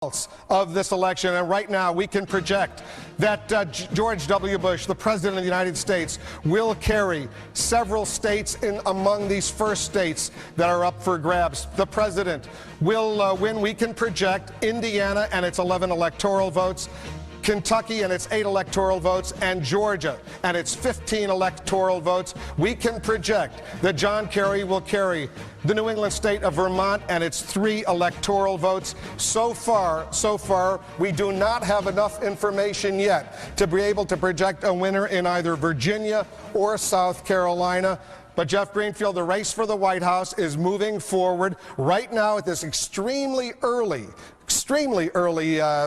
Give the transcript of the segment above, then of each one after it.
Of this election, and right now we can project that George W. Bush, the President of the United States, will carry several states among these first states that are up for grabs. The President will win. We can project Indiana and its 11 electoral votes, Kentucky and its 8 electoral votes, and Georgia and its 15 electoral votes. We can project that John Kerry will carry the New England state of Vermont and its 3 electoral votes. So far, we do not have enough information yet to be able to project a winner in either Virginia or South Carolina. But Jeff Greenfield, the race for the White House is moving forward right now at this extremely early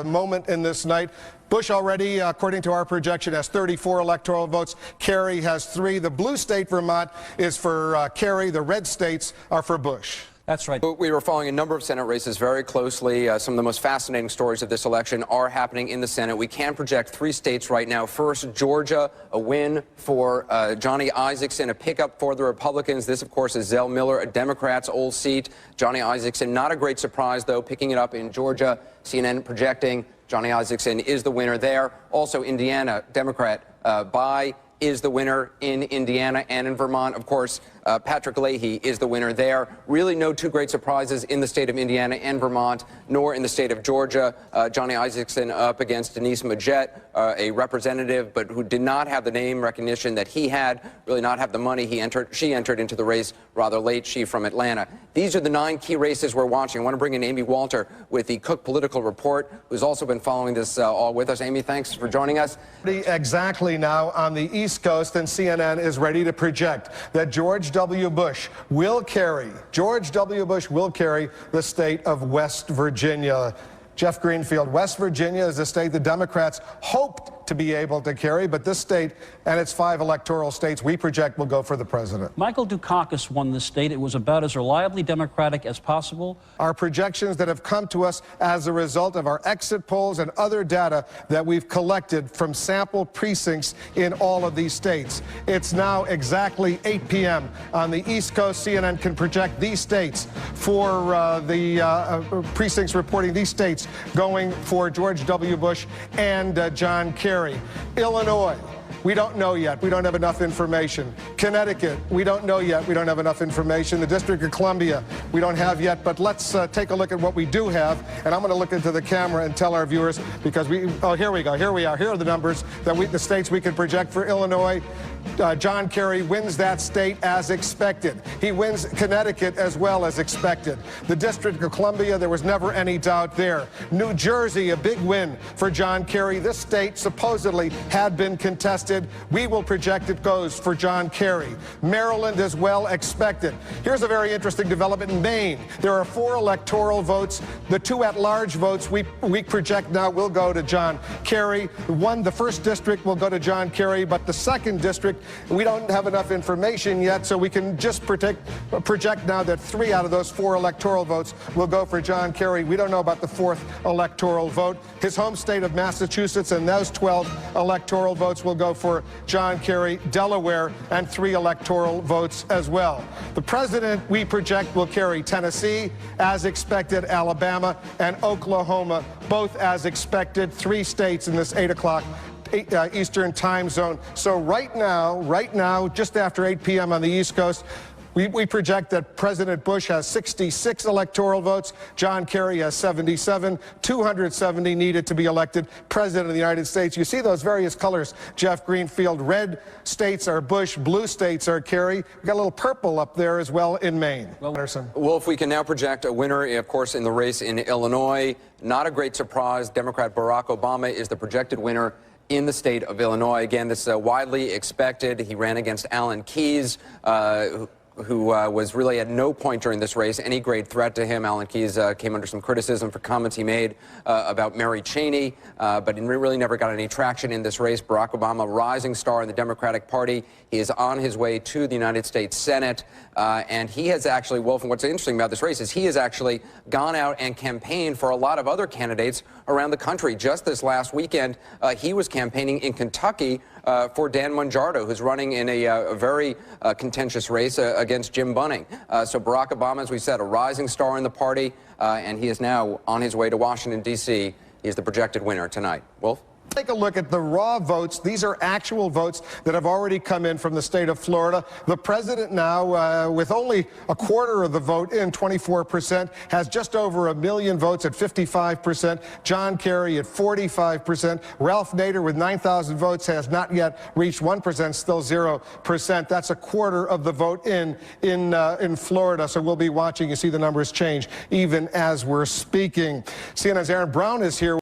moment in this night. Bush already, according to our projection, has 34 electoral votes. Kerry has 3. The blue state, Vermont, is for Kerry. The red states are for Bush. That's right. We were following a number of Senate races very closely. Some of the most fascinating stories of this election are happening in the Senate. We can project 3 states right now. First, Georgia, a win for Johnny Isakson, a pickup for the Republicans. This, of course, is Zell Miller, a Democrat's old seat. Johnny Isakson, not a great surprise, though, picking it up in Georgia. CNN projecting Johnny Isakson is the winner there. Also, Indiana, Democrat Bai is the winner in Indiana, and in Vermont, of course, Patrick Leahy is the winner there. Really no 2 great surprises in the state of Indiana and Vermont, nor in the state of Georgia. Johnny Isakson up against Denise Majette, a representative, but who did not have the name recognition that he had, really not have the money. She entered into the race rather late, she from Atlanta. These are the 9 key races we're watching. I want to bring in Amy Walter with the Cook Political Report, who's also been following this all with us. Amy, thanks for joining us. Exactly now on the East Coast, and CNN is ready to project that George W. Bush will carry the state of West Virginia. Jeff Greenfield, West Virginia is a state the Democrats hoped to be able to carry, but this state and its 5 electoral states we project will go for the president. Michael Dukakis won the state. It was about as reliably Democratic as possible. Our projections that have come to us as a result of our exit polls and other data that we've collected from sample precincts in all of these states. It's now exactly 8 p.m. on the East Coast. CNN can project these states for the precincts reporting these states going for George W. Bush and John Kerry. Illinois, we don't know yet. We don't have enough information. Connecticut, we don't know yet. We don't have enough information. The District of Columbia, we don't have yet. But let's take a look at what we do have. And I'm going to look into the camera and tell our viewers, because here we go. Here we are. Here are the numbers that the states we can project for Illinois. John Kerry wins that state as expected. He wins Connecticut as well as expected. The District of Columbia, there was never any doubt there. New Jersey, a big win for John Kerry. This state supposedly had been contested. We will project it goes for John Kerry. Maryland as well expected. Here's a very interesting development in Maine. There are 4 electoral votes. The 2 at-large votes we project now will go to John Kerry. The first district will go to John Kerry, but the second district, we don't have enough information yet, so we can just project now that 3 out of those 4 electoral votes will go for John Kerry. We don't know about the 4th electoral vote. His home state of Massachusetts and those 12 electoral votes will go for John Kerry. Delaware and 3 electoral votes as well. The president, we project, will carry Tennessee as expected, Alabama and Oklahoma both as expected. 3 states in this 8 o'clock Eastern time zone. So right now, just after 8 p.m. on the East Coast, we project that President Bush has 66 electoral votes. John Kerry has 77. 270 needed to be elected President of the United States. You see those various colors, Jeff Greenfield. Red states are Bush, blue states are Kerry. We've got a little purple up there as well in Maine. Wolf, we can now project a winner, of course, in the race in Illinois. Not a great surprise. Democrat Barack Obama is the projected winner in the state of Illinois. Again, this is widely expected. He ran against Alan Keyes, who was really at no point during this race any great threat to him. Alan Keyes came under some criticism for comments he made about Mary Cheney, but he really never got any traction in this race. Barack Obama, rising star in the Democratic Party. He is on his way to the United States Senate, and he has actually, Wolf, and what's interesting about this race is he has actually gone out and campaigned for a lot of other candidates around the country. Just this last weekend, he was campaigning in Kentucky for Dan Monjardo, who's running in a very contentious race against Jim Bunning. So Barack Obama, as we said, a rising star in the party, and he is now on his way to Washington, D.C. He is the projected winner tonight. Wolf? Take a look at the raw votes. These are actual votes that have already come in from the state of Florida. The president now, with only a quarter of the vote in, 24%, has just over 1 million votes at 55%. John Kerry at 45%. Ralph Nader with 9,000 votes has not yet reached 1%, still 0%. That's a quarter of the vote in Florida. So we'll be watching. You see the numbers change even as we're speaking. CNN's Aaron Brown is here.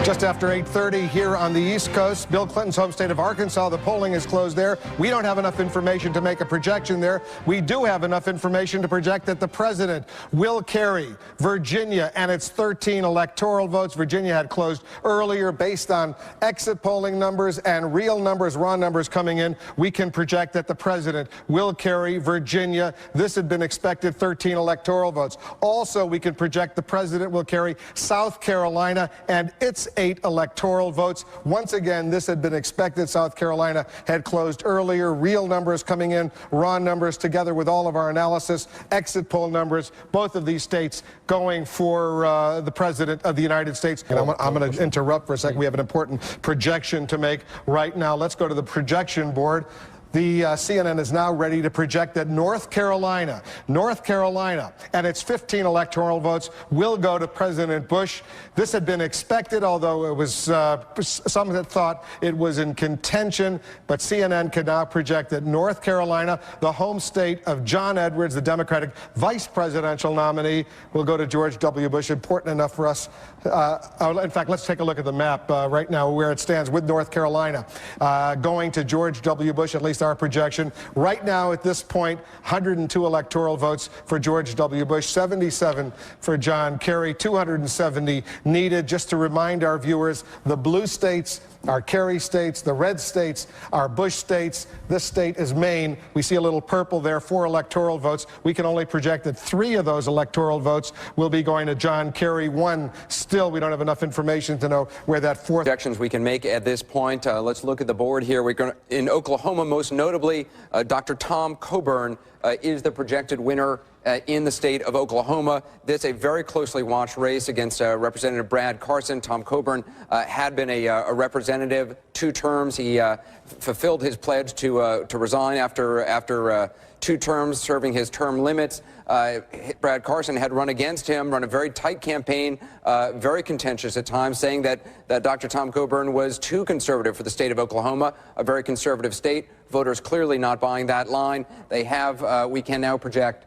Just after 8:30 here on the East Coast, Bill Clinton's home state of Arkansas, the polling is closed there. We don't have enough information to make a projection there. We do have enough information to project that the president will carry Virginia and its 13 electoral votes. Virginia had closed earlier based on exit polling numbers and real numbers, raw numbers coming in. We can project that the president will carry Virginia. This had been expected, 13 electoral votes. Also, we can project the president will carry South Carolina and its 8 electoral votes. Once again, this had been expected. South Carolina had closed earlier. Real numbers coming in, raw numbers together with all of our analysis, exit poll numbers, both of these states going for the president of the United States. And I'm going to interrupt for a second. We have an important projection to make right now. Let's go to the projection board. The CNN is now ready to project that North Carolina and its 15 electoral votes will go to President Bush. This had been expected, although it was some that thought it was in contention. But CNN can now project that North Carolina, the home state of John Edwards, the Democratic vice presidential nominee, will go to George W. Bush. Important enough for us. In fact, let's take a look at the map right now where it stands with North Carolina going to George W. Bush, at least our projection. Right now, at this point, 102 electoral votes for George W. Bush, 77 for John Kerry, 270 needed. Just to remind our viewers, the blue states are Kerry states, the red states are Bush states. This state is Maine. We see a little purple there, 4 electoral votes. We can only project that 3 of those electoral votes will be going to John Kerry. 1 still, we don't have enough information to know where that 4th. Projections we can make at this point. Let's look at the board here. We're going to, in Oklahoma, most notably, Dr. Tom Coburn is the projected winner in the state of Oklahoma. This is a very closely watched race against Representative Brad Carson. Tom Coburn had been a representative 2 terms. He fulfilled his pledge to resign after 2 terms, serving his term limits. Brad Carson had run against him, run a very tight campaign, very contentious at times, saying that Dr. Tom Coburn was too conservative for the state of Oklahoma, a very conservative state. Voters clearly not buying that line. They have, we can now project,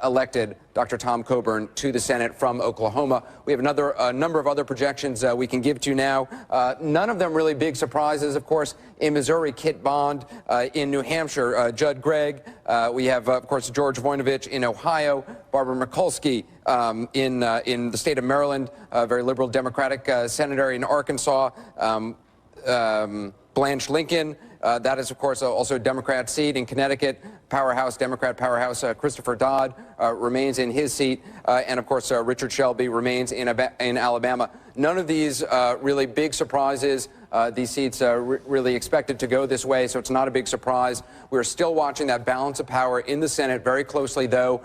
elected Dr. Tom Coburn to the Senate from Oklahoma. We have a number of other projections we can give to you now. None of them really big surprises. Of course, in Missouri, Kit Bond. In New Hampshire, Judd Gregg. We have, of course, George Voinovich in Ohio. Barbara Mikulski in the state of Maryland, a very liberal Democratic senator. In Arkansas, Blanche Lincoln. That is, of course, also a Democrat seat. In Connecticut, Democrat powerhouse Christopher Dodd remains in his seat. And, of course, Richard Shelby remains in Alabama. None of these really big surprises. These seats are really expected to go this way, so it's not a big surprise. We're still watching that balance of power in the Senate very closely, though.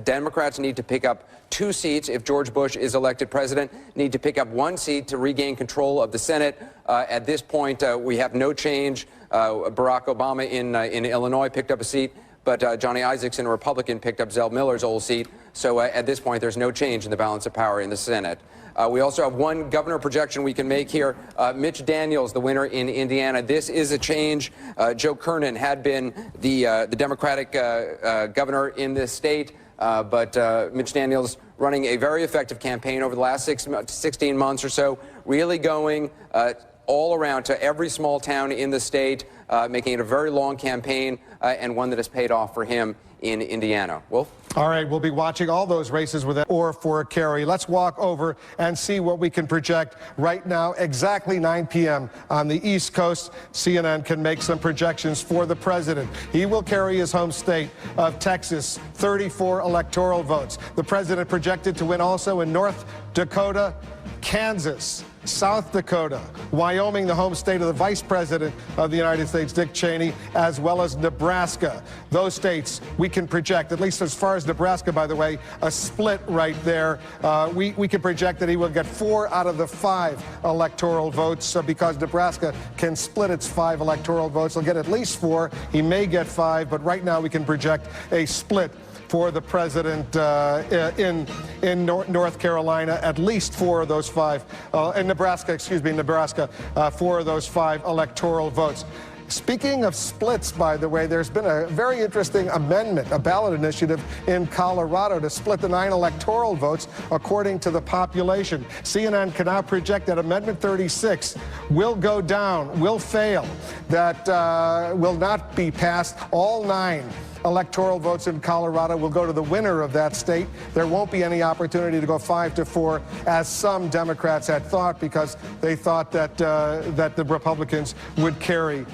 Democrats need to pick up 2 seats if George Bush is elected president, need to pick up 1 seat to regain control of the Senate. At this point, we have no change. Barack Obama in Illinois picked up a seat, but Johnny Isakson, a Republican, picked up Zell Miller's old seat. So at this point, there's no change in the balance of power in the Senate. We also have 1 governor projection we can make here. Mitch Daniels, the winner in Indiana. This is a change. Joe Kernan had been the Democratic governor in this state, but Mitch Daniels running a very effective campaign over the last 16 months or so, really going all around to every small town in the state, making it a very long campaign and one that has paid off for him in Indiana. Wolf? All right, we'll be watching all those races with or for Kerry. Let's walk over and see what we can project right now, exactly 9 p.m. on the East Coast. CNN can make some projections for the president. He will carry his home state of Texas 34 electoral votes. The president projected to win also in North Dakota, Kansas, South Dakota, Wyoming, the home state of the Vice President of the United States, Dick Cheney, as well as Nebraska. Those states we can project, at least as far as Nebraska, by the way, a split right there. We can project that he will get 4 out of the 5 electoral votes because Nebraska can split its 5 electoral votes. He'll get at least 4. He may get 5, but right now we can project a split for the president in North Carolina, at least 4 of those 5, in Nebraska, 4 of those 5 electoral votes. Speaking of splits, by the way, there's been a very interesting amendment, a ballot initiative in Colorado to split the 9 electoral votes according to the population. CNN can now project that Amendment 36 will go down, will fail, that will not be passed. All 9 electoral votes in Colorado will go to the winner of that state. There won't be any opportunity to go 5-4, as some Democrats had thought, because they thought that that the Republicans would carry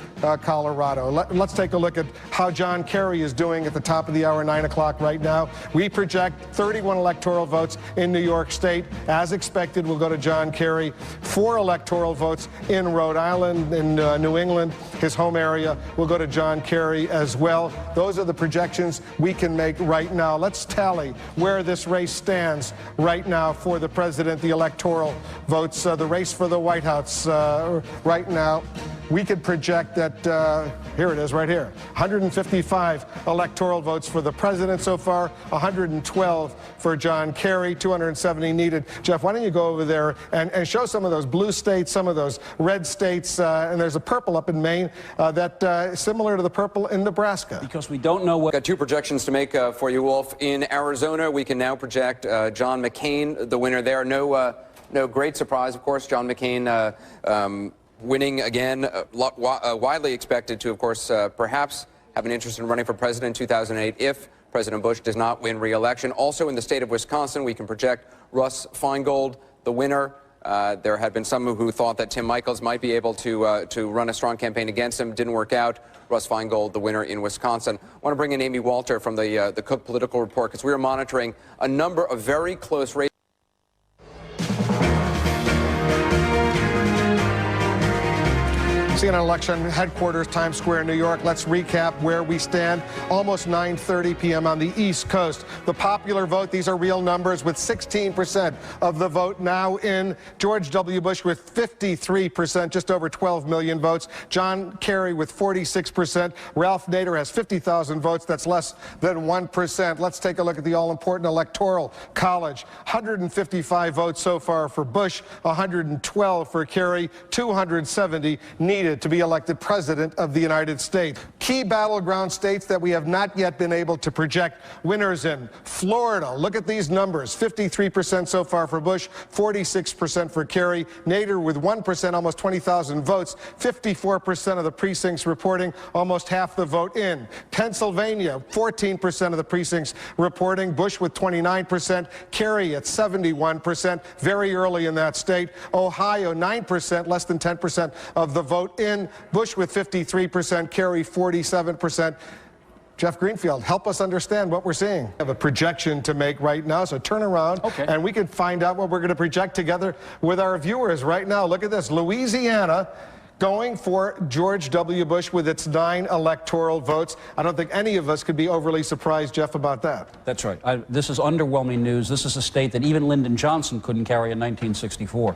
Colorado. Let's take a look at how John Kerry is doing at the top of the hour, 9 o'clock right now. We project 31 electoral votes in New York State. As expected, will go to John Kerry. 4 electoral votes in Rhode Island, in New England, his home area, will go to John Kerry as well. Those are the projections we can make right now. Let's tally where this race stands right now for the president, the electoral votes, the race for the White House right now. We could project that, here it is right here, 155 electoral votes for the president so far, 112 for John Kerry, 270 needed. Jeff, why don't you go over there and show some of those blue states, some of those red states, and there's a purple up in Maine that similar to the purple in Nebraska. Because we don't know what... Got 2 projections to make for you, Wolf. In Arizona, we can now project John McCain, the winner there. No great surprise, of course. John McCain winning again, widely expected to, of course, perhaps have an interest in running for president in 2008 if President Bush does not win re-election. Also in the state of Wisconsin, we can project Russ Feingold, the winner. There had been some who thought that Tim Michels might be able to run a strong campaign against him. Didn't work out. Russ Feingold, the winner in Wisconsin. I want to bring in Amy Walter from the Cook Political Report, because we are monitoring a number of very close races. CNN election headquarters, Times Square, New York. Let's recap where we stand. Almost 9:30 p.m. on the East Coast. The popular vote, these are real numbers, with 16% of the vote now in. George W. Bush with 53%, just over 12 million votes. John Kerry with 46%. Ralph Nader has 50,000 votes. That's less than 1%. Let's take a look at the all-important Electoral College. 155 votes so far for Bush, 112 for Kerry, 270 needed to be elected president of the United States. Key battleground states that we have not yet been able to project winners in. Florida, look at these numbers. 53% so far for Bush, 46% for Kerry. Nader with 1%, almost 20,000 votes. 54% of the precincts reporting almost half the vote in. Pennsylvania, 14% of the precincts reporting. Bush with 29%. Kerry at 71%, very early in that state. Ohio, 9%, less than 10% of the vote in. Bush with 53%, Kerry 47%. Jeff Greenfield, help us understand what we're seeing. We have a projection to make right now, so turn around, and we can find out what we're going to project together with our viewers right now. Look at this. Louisiana going for George W. Bush with its 9 electoral votes. I don't think any of us could be overly surprised, Jeff, about that. That's right. This is underwhelming news. This is a state that even Lyndon Johnson couldn't carry in 1964.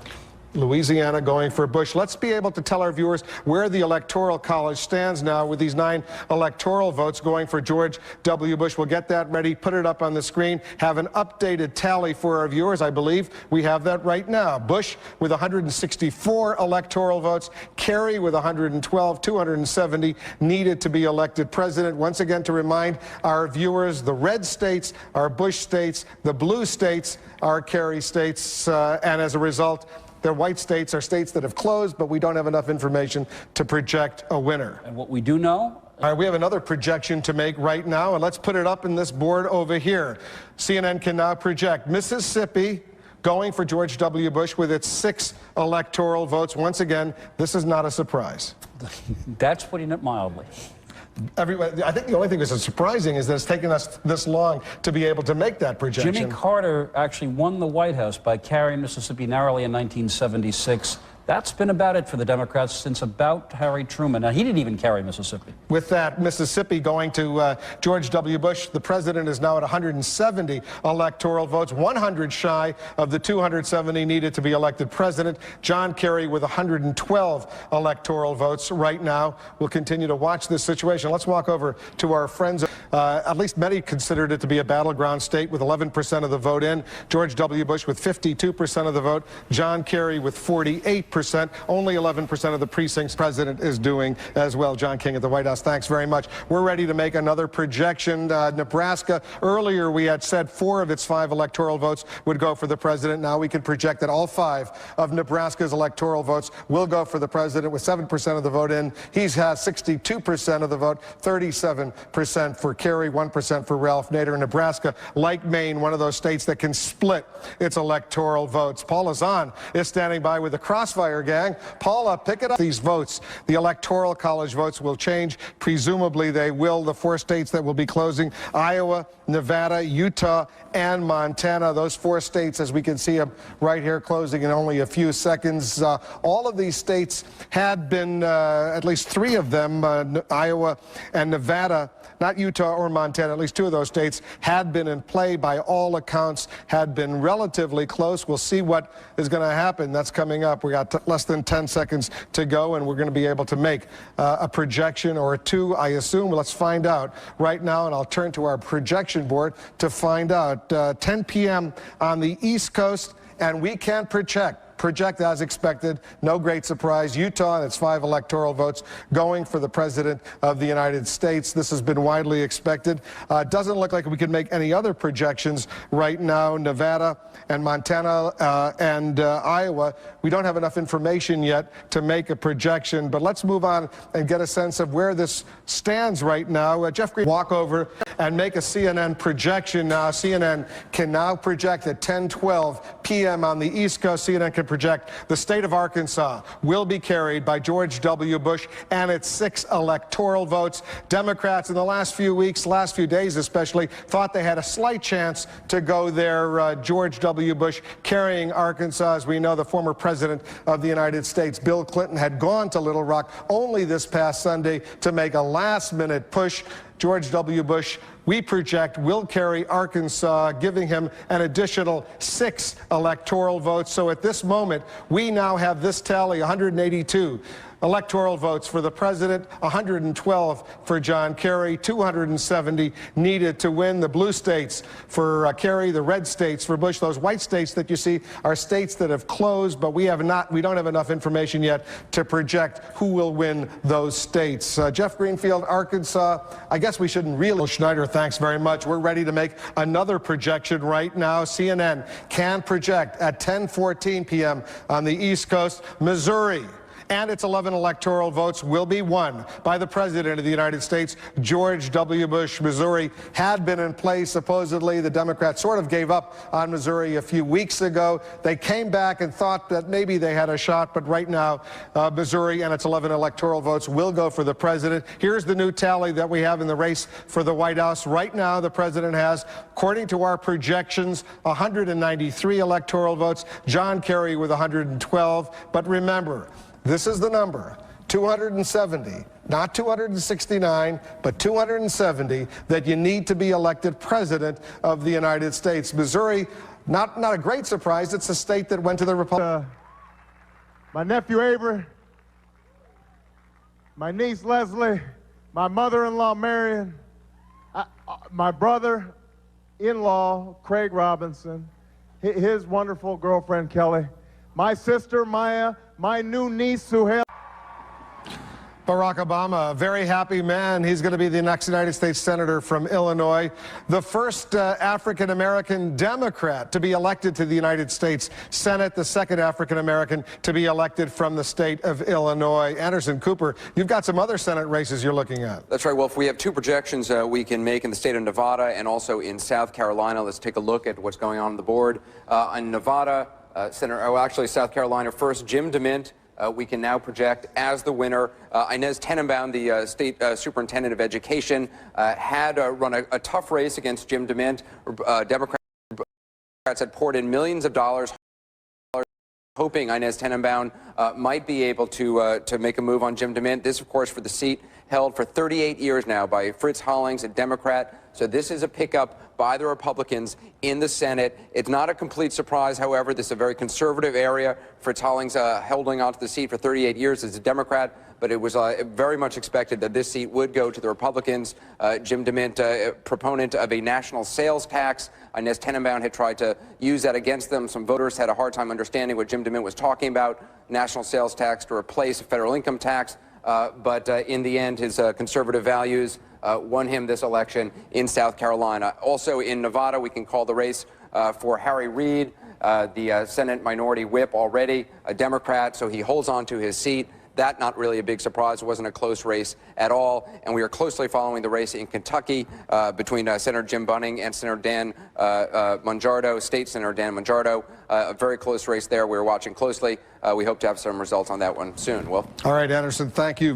Louisiana going for Bush. Let's be able to tell our viewers where the Electoral College stands now with these 9 electoral votes going for George W. Bush. We'll get that ready, put it up on the screen, have an updated tally for our viewers. I believe we have that right now. Bush with 164 electoral votes, Kerry with 112, 270 needed to be elected president. Once again, to remind our viewers, the red states are Bush states, the blue states are Kerry states, and as a result, the white states are states that have closed, but we don't have enough information to project a winner. And what we do know All right, we have another projection to make right now, and let's put it up in this board over here. CNN can now project Mississippi going for George W. Bush with its 6 electoral votes. Once again, this is not a surprise. That's putting it mildly. I think the only thing that's surprising is that it's taken us this long to be able to make that projection. Jimmy Carter actually won the White House by carrying Mississippi narrowly in 1976. That's been about it for the Democrats since about Harry Truman. Now, he didn't even carry Mississippi. With that, Mississippi going to George W. Bush, the president is now at 170 electoral votes, 100 shy of the 270 needed to be elected president. John Kerry with 112 electoral votes right now. We'll continue to watch this situation. Let's walk over to our friends. At least many considered it to be a battleground state with 11% of the vote in. George W. Bush with 52% of the vote. John Kerry with 48%. Only 11% of the precincts president is doing as well. John King at the White House, thanks very much. We're ready to make another projection. Nebraska, earlier we had said 4 of its 5 electoral votes would go for the president. Now we can project that all 5 of Nebraska's electoral votes will go for the president with 7% of the vote in. He has 62% of the vote, 37% for Kerry, 1% for Ralph Nader. Nebraska, like Maine, one of those states that can split its electoral votes. Paula Zahn is standing by with the Crossfire gang. Paula, pick it up. These votes, the Electoral College votes will change. Presumably they will. The 4 states that will be closing: Iowa, Nevada, Utah, and Montana. Those 4 states, as we can see them right here, closing in only a few seconds. All of these states had been, at least 3 of them, Iowa and Nevada, not Utah or Montana, at least 2 of those states had been in play by all accounts, had been relatively close. We'll see what is going to happen. That's coming up. We got less than 10 seconds to go, and we're going to be able to make a projection or 2, I assume. Well, let's find out right now, and I'll turn to our projection board to find out. 10 p.m. on the East Coast, and we can project as expected. No great surprise. Utah and its 5 electoral votes going for the president of the United States. This has been widely expected. Doesn't look like we can make any other projections right now. Nevada and Montana and Iowa, we don't have enough information yet to make a projection, but let's move on and get a sense of where this stands right now. Jeff Green, walk over and make a CNN projection now. CNN can now project at 10:12 p.m. on the East Coast. CNN can project the state of Arkansas will be carried by George W. Bush and its 6 electoral votes. Democrats in the last few weeks, last few days especially, thought they had a slight chance to go there. George W. Bush carrying Arkansas. As we know, the former president of the United States, Bill Clinton, had gone to Little Rock only this past Sunday to make a last-minute push. George W. Bush, we project, will carry Arkansas, giving him an additional 6 electoral votes. So at this moment, we now have this tally: 182 electoral votes for the president, 112 for John Kerry, 270 needed to win. The blue states for Kerry, the red states for Bush. Those white states that you see are states that have closed, but we don't have enough information yet to project who will win those states. Jeff Greenfield, Arkansas, I guess we shouldn't really. Schneider, thanks very much. We're ready to make another projection right now. CNN can project at 10:14 p.m. on the East Coast. Missouri and its 11 electoral votes will be won by the president of the United States, George W. Bush. Missouri had been in play, supposedly. The Democrats sort of gave up on Missouri a few weeks ago. They came back and thought that maybe they had a shot, but right now, Missouri and its 11 electoral votes will go for the president. Here's the new tally that we have in the race for the White House. Right now, the president has, according to our projections, 193 electoral votes. John Kerry with 112. But remember, this is the number, 270, not 269, but 270, that you need to be elected president of the United States. Missouri, not a great surprise. It's a state that went to the Republican. My nephew Avery, my niece Leslie, my mother-in-law Marion, my brother-in-law Craig Robinson, his wonderful girlfriend Kelly, my sister Maya, my new niece Suhail. Barack Obama, a very happy man. He's going to be the next United States Senator from Illinois, the first African-American Democrat to be elected to the United States Senate, the second African-American to be elected from the state of Illinois. Anderson Cooper, you've got some other Senate races you're looking at. That's right, Wolf. We have two projections we can make in the state of Nevada and also in South Carolina. Let's take a look at what's going on the board. In Nevada, South Carolina first, Jim DeMint. We can now project as the winner. Inez Tenenbaum, the state superintendent of education, had run a tough race against Jim DeMint. Democrats had poured in millions of dollars, hoping Inez Tenenbaum might be able to make a move on Jim DeMint. This, of course, for the seat held for 38 years now by Fritz Hollings, a Democrat. So this is a pickup by the Republicans in the Senate. It's not a complete surprise, however. This is a very conservative area. Fritz Hollings holding on to the seat for 38 years as a Democrat, but it was very much expected that this seat would go to the Republicans. Jim DeMint, proponent of a national sales tax. Inez Tenenbaum had tried to use that against them. Some voters had a hard time understanding what Jim DeMint was talking about, national sales tax to replace a federal income tax. But in the end, his conservative values won him this election in South Carolina. Also in Nevada, we can call the race for Harry Reid, the Senate Minority Whip, already a Democrat, so he holds on to his seat. That not really a big surprise. It wasn't a close race at all. And we are closely following the race in Kentucky between Senator Jim Bunning and Senator Dan Monjardo, State Senator Dan Monjardo. A very close race there. We're watching closely. We hope to have some results on that one soon. Will? All right, Anderson, thank you.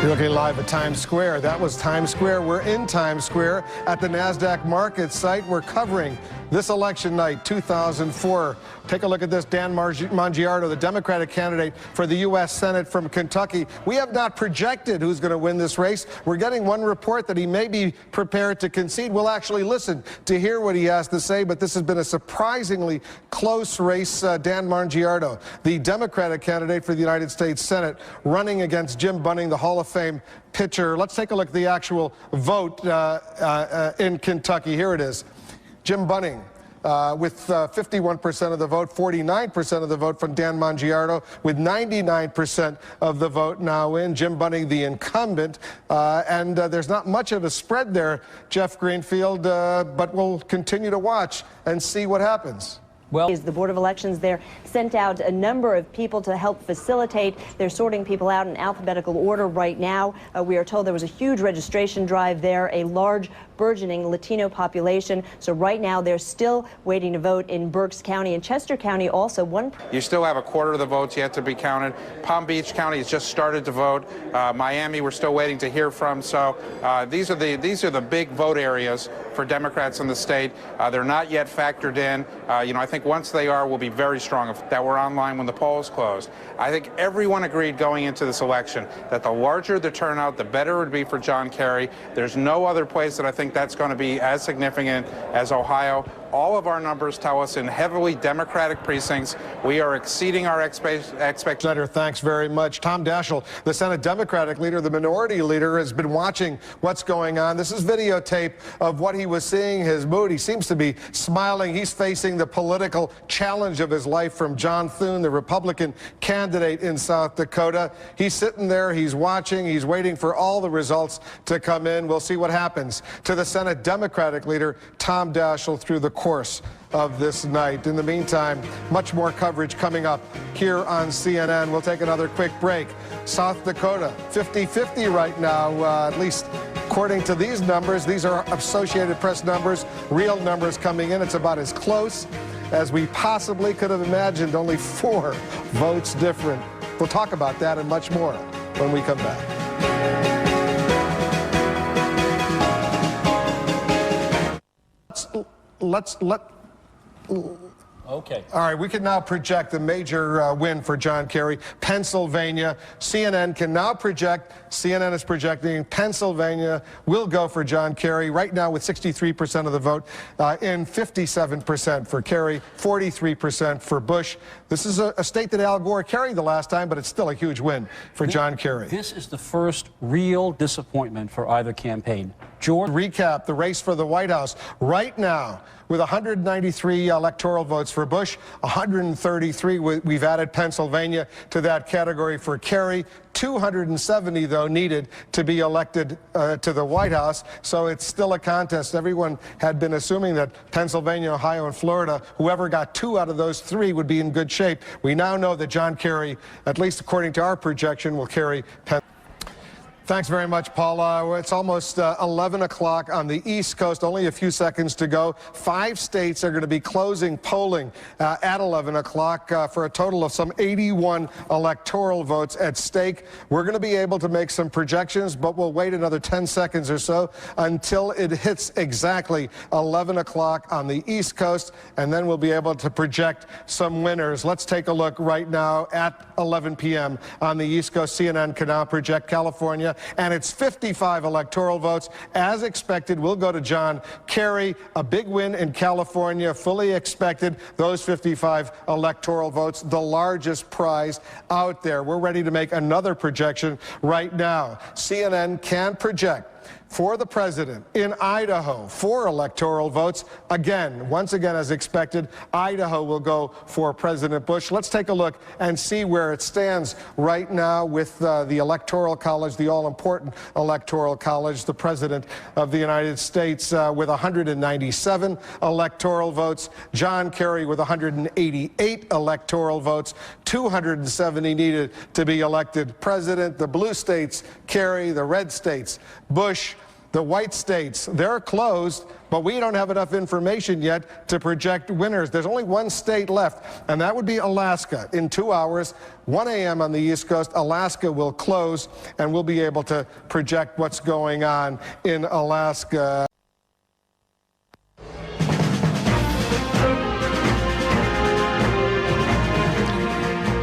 You're looking live at Times Square. That was Times Square. We're in Times Square at the NASDAQ market site. We're covering this election night, 2004. Take a look at this. Dan Monjardo, the Democratic candidate for the U.S. Senate from Kentucky. We have not projected who's going to win this race. We're getting one report that he may be prepared to concede. We'll actually listen to hear what he has to say, but this has been a surprisingly close race. Dan Monjardo, the Democratic candidate for the United States Senate, running against Jim Bunning, the Hall of Fame pitcher. Let's take a look at the actual vote in Kentucky. Here it is. Jim Bunning with 51% of the vote, 49% of the vote from Dan Monjardo, with 99% of the vote now in. Jim Bunning, the incumbent, and there's not much of a spread there, Jeff Greenfield, but we'll continue to watch and see what happens. Well, the Board of Elections there sent out a number of people to help facilitate. They're sorting people out in alphabetical order right now. We are told there was a huge registration drive there, a large burgeoning Latino population. So right now they're still waiting to vote in Berks County and Chester County also. You still have a quarter of the votes yet to be counted. Palm Beach County has just started to vote. Miami we're still waiting to hear from. So these are the big vote areas for Democrats in the state. They're not yet factored in. I think once they are, we'll be very strong that we're online when the polls close. I think everyone agreed going into this election that the larger the turnout, the better it would be for John Kerry. There's no other place that I think that's going to be as significant as Ohio. All of our numbers tell us in heavily Democratic precincts, we are exceeding our expectations. Senator, thanks very much. Tom Daschle, the Senate Democratic leader, the minority leader, has been watching what's going on. This is videotape of what he was seeing, his mood. He seems to be smiling. He's facing the political challenge of his life from John Thune, the Republican candidate in South Dakota. He's sitting there, he's watching, he's waiting for all the results to come in. We'll see what happens to the Senate Democratic leader, Tom Daschle, through the course of this night. In the meantime, much more coverage coming up here on CNN. We'll take another quick break. South Dakota, 50-50 right now, at least according to these numbers. These are Associated Press numbers, real numbers coming in. It's about as close as we possibly could have imagined, only 4 votes different. We'll talk about that and much more when we come back. Okay. All right, we can now project the major win for John Kerry. Pennsylvania, CNN can now project, CNN is projecting Pennsylvania will go for John Kerry right now with 63% of the vote, in 57% for Kerry, 43% for Bush. This is a state that Al Gore carried the last time, but it's still a huge win for John Kerry. This is the first real disappointment for either campaign. George. Recap the race for the White House right now. With 193 electoral votes for Bush, 133, we've added Pennsylvania to that category for Kerry. 270, though, needed to be elected to the White House. So it's still a contest. Everyone had been assuming that Pennsylvania, Ohio, and Florida, whoever got 2 out of those 3 would be in good shape. We now know that John Kerry, at least according to our projection, will carry Pennsylvania. Thanks very much, Paula. It's almost 11 o'clock on the East Coast. Only a few seconds to go. 5 states are going to be closing polling at 11 o'clock for a total of some 81 electoral votes at stake. We're going to be able to make some projections, but we'll wait another 10 seconds or so until it hits exactly 11 o'clock on the East Coast, and then we'll be able to project some winners. Let's take a look right now at 11 p.m. on the East Coast. CNN can now project California, and it's 55 electoral votes. As expected, we'll go to John Kerry. A big win in California, fully expected. Those 55 electoral votes, the largest prize out there. We're ready to make another projection right now. CNN can project for the president in Idaho, 4 electoral votes. Again, once again, as expected, Idaho will go for President Bush. Let's take a look and see where it stands right now with the Electoral College, the all-important Electoral College, the President of the United States with 197 electoral votes, John Kerry with 188 electoral votes, 270 needed to be elected president. The blue states, Kerry; the red states, Bush. The white states, they're closed, but we don't have enough information yet to project winners. There's only 1 state left, and that would be Alaska. In 2 hours, 1 a.m. on the East Coast, Alaska will close, and we'll be able to project what's going on in Alaska.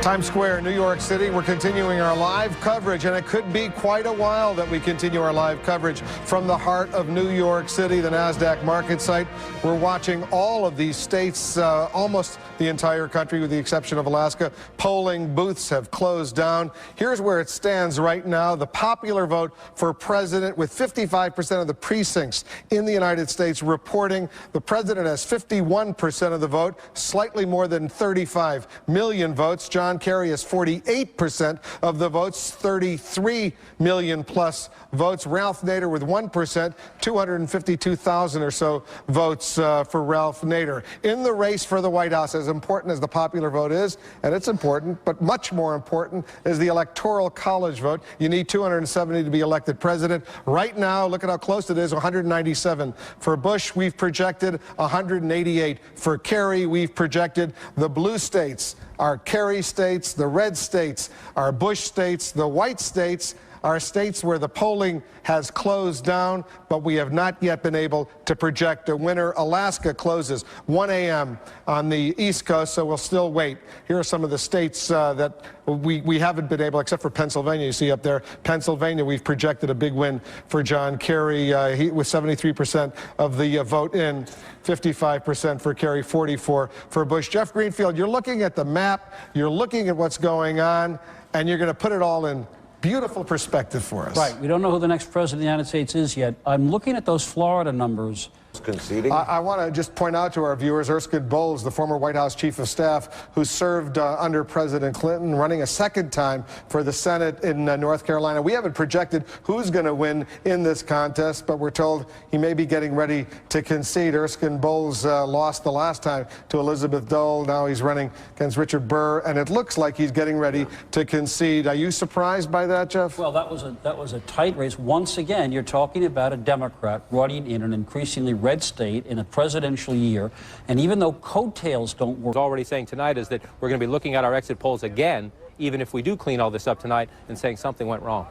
Times Square, New York City. We're continuing our live coverage, and it could be quite a while that we continue our live coverage from the heart of New York City, the NASDAQ market site. We're watching all of these states, almost the entire country with the exception of Alaska. Polling booths have closed down. Here's where it stands right now. The popular vote for president, with 55% of the precincts in the United States reporting. The president has 51% of the vote, slightly more than 35 million votes. John Kerry has 48% of the votes, 33 million plus votes. Ralph Nader with 1%, 252,000 or so votes for Ralph Nader. In the race for the White House, as important as the popular vote is, and it's important, but much more important is the Electoral College vote. You need 270 to be elected president. Right now, look at how close it is, 197 for Bush. We've projected 188 for Kerry. We've projected the blue states are Kerry states, the red states are Bush states, the white states are states where the polling has closed down, but we have not yet been able to project a winner. Alaska closes 1 a.m. on the East Coast, so we'll still wait. Here are some of the states that we haven't been able, except for Pennsylvania, you see up there. Pennsylvania, we've projected a big win for John Kerry with 73% of the vote in, 55% for Kerry, 44% for Bush. Jeff Greenfield, you're looking at the map, you're looking at what's going on, and you're going to put it all in beautiful perspective for us. Right. We don't know who the next president of the United States is yet. I'm looking at those Florida numbers. Conceding. I want to just point out to our viewers, Erskine Bowles, the former White House chief of staff, who served under President Clinton, running a second time for the Senate in North Carolina. We haven't projected who's going to win in this contest, but we're told he may be getting ready to concede. Erskine Bowles lost the last time to Elizabeth Dole. Now he's running against Richard Burr, and it looks like he's getting ready to concede. Are you surprised by that, Jeff? Well, that was a tight race. Once again, you're talking about a Democrat running in an increasingly red state in a presidential year, and even though coattails don't work. Already saying tonight is that we're going to be looking at our exit polls again, even if we do clean all this up tonight, and saying something went wrong.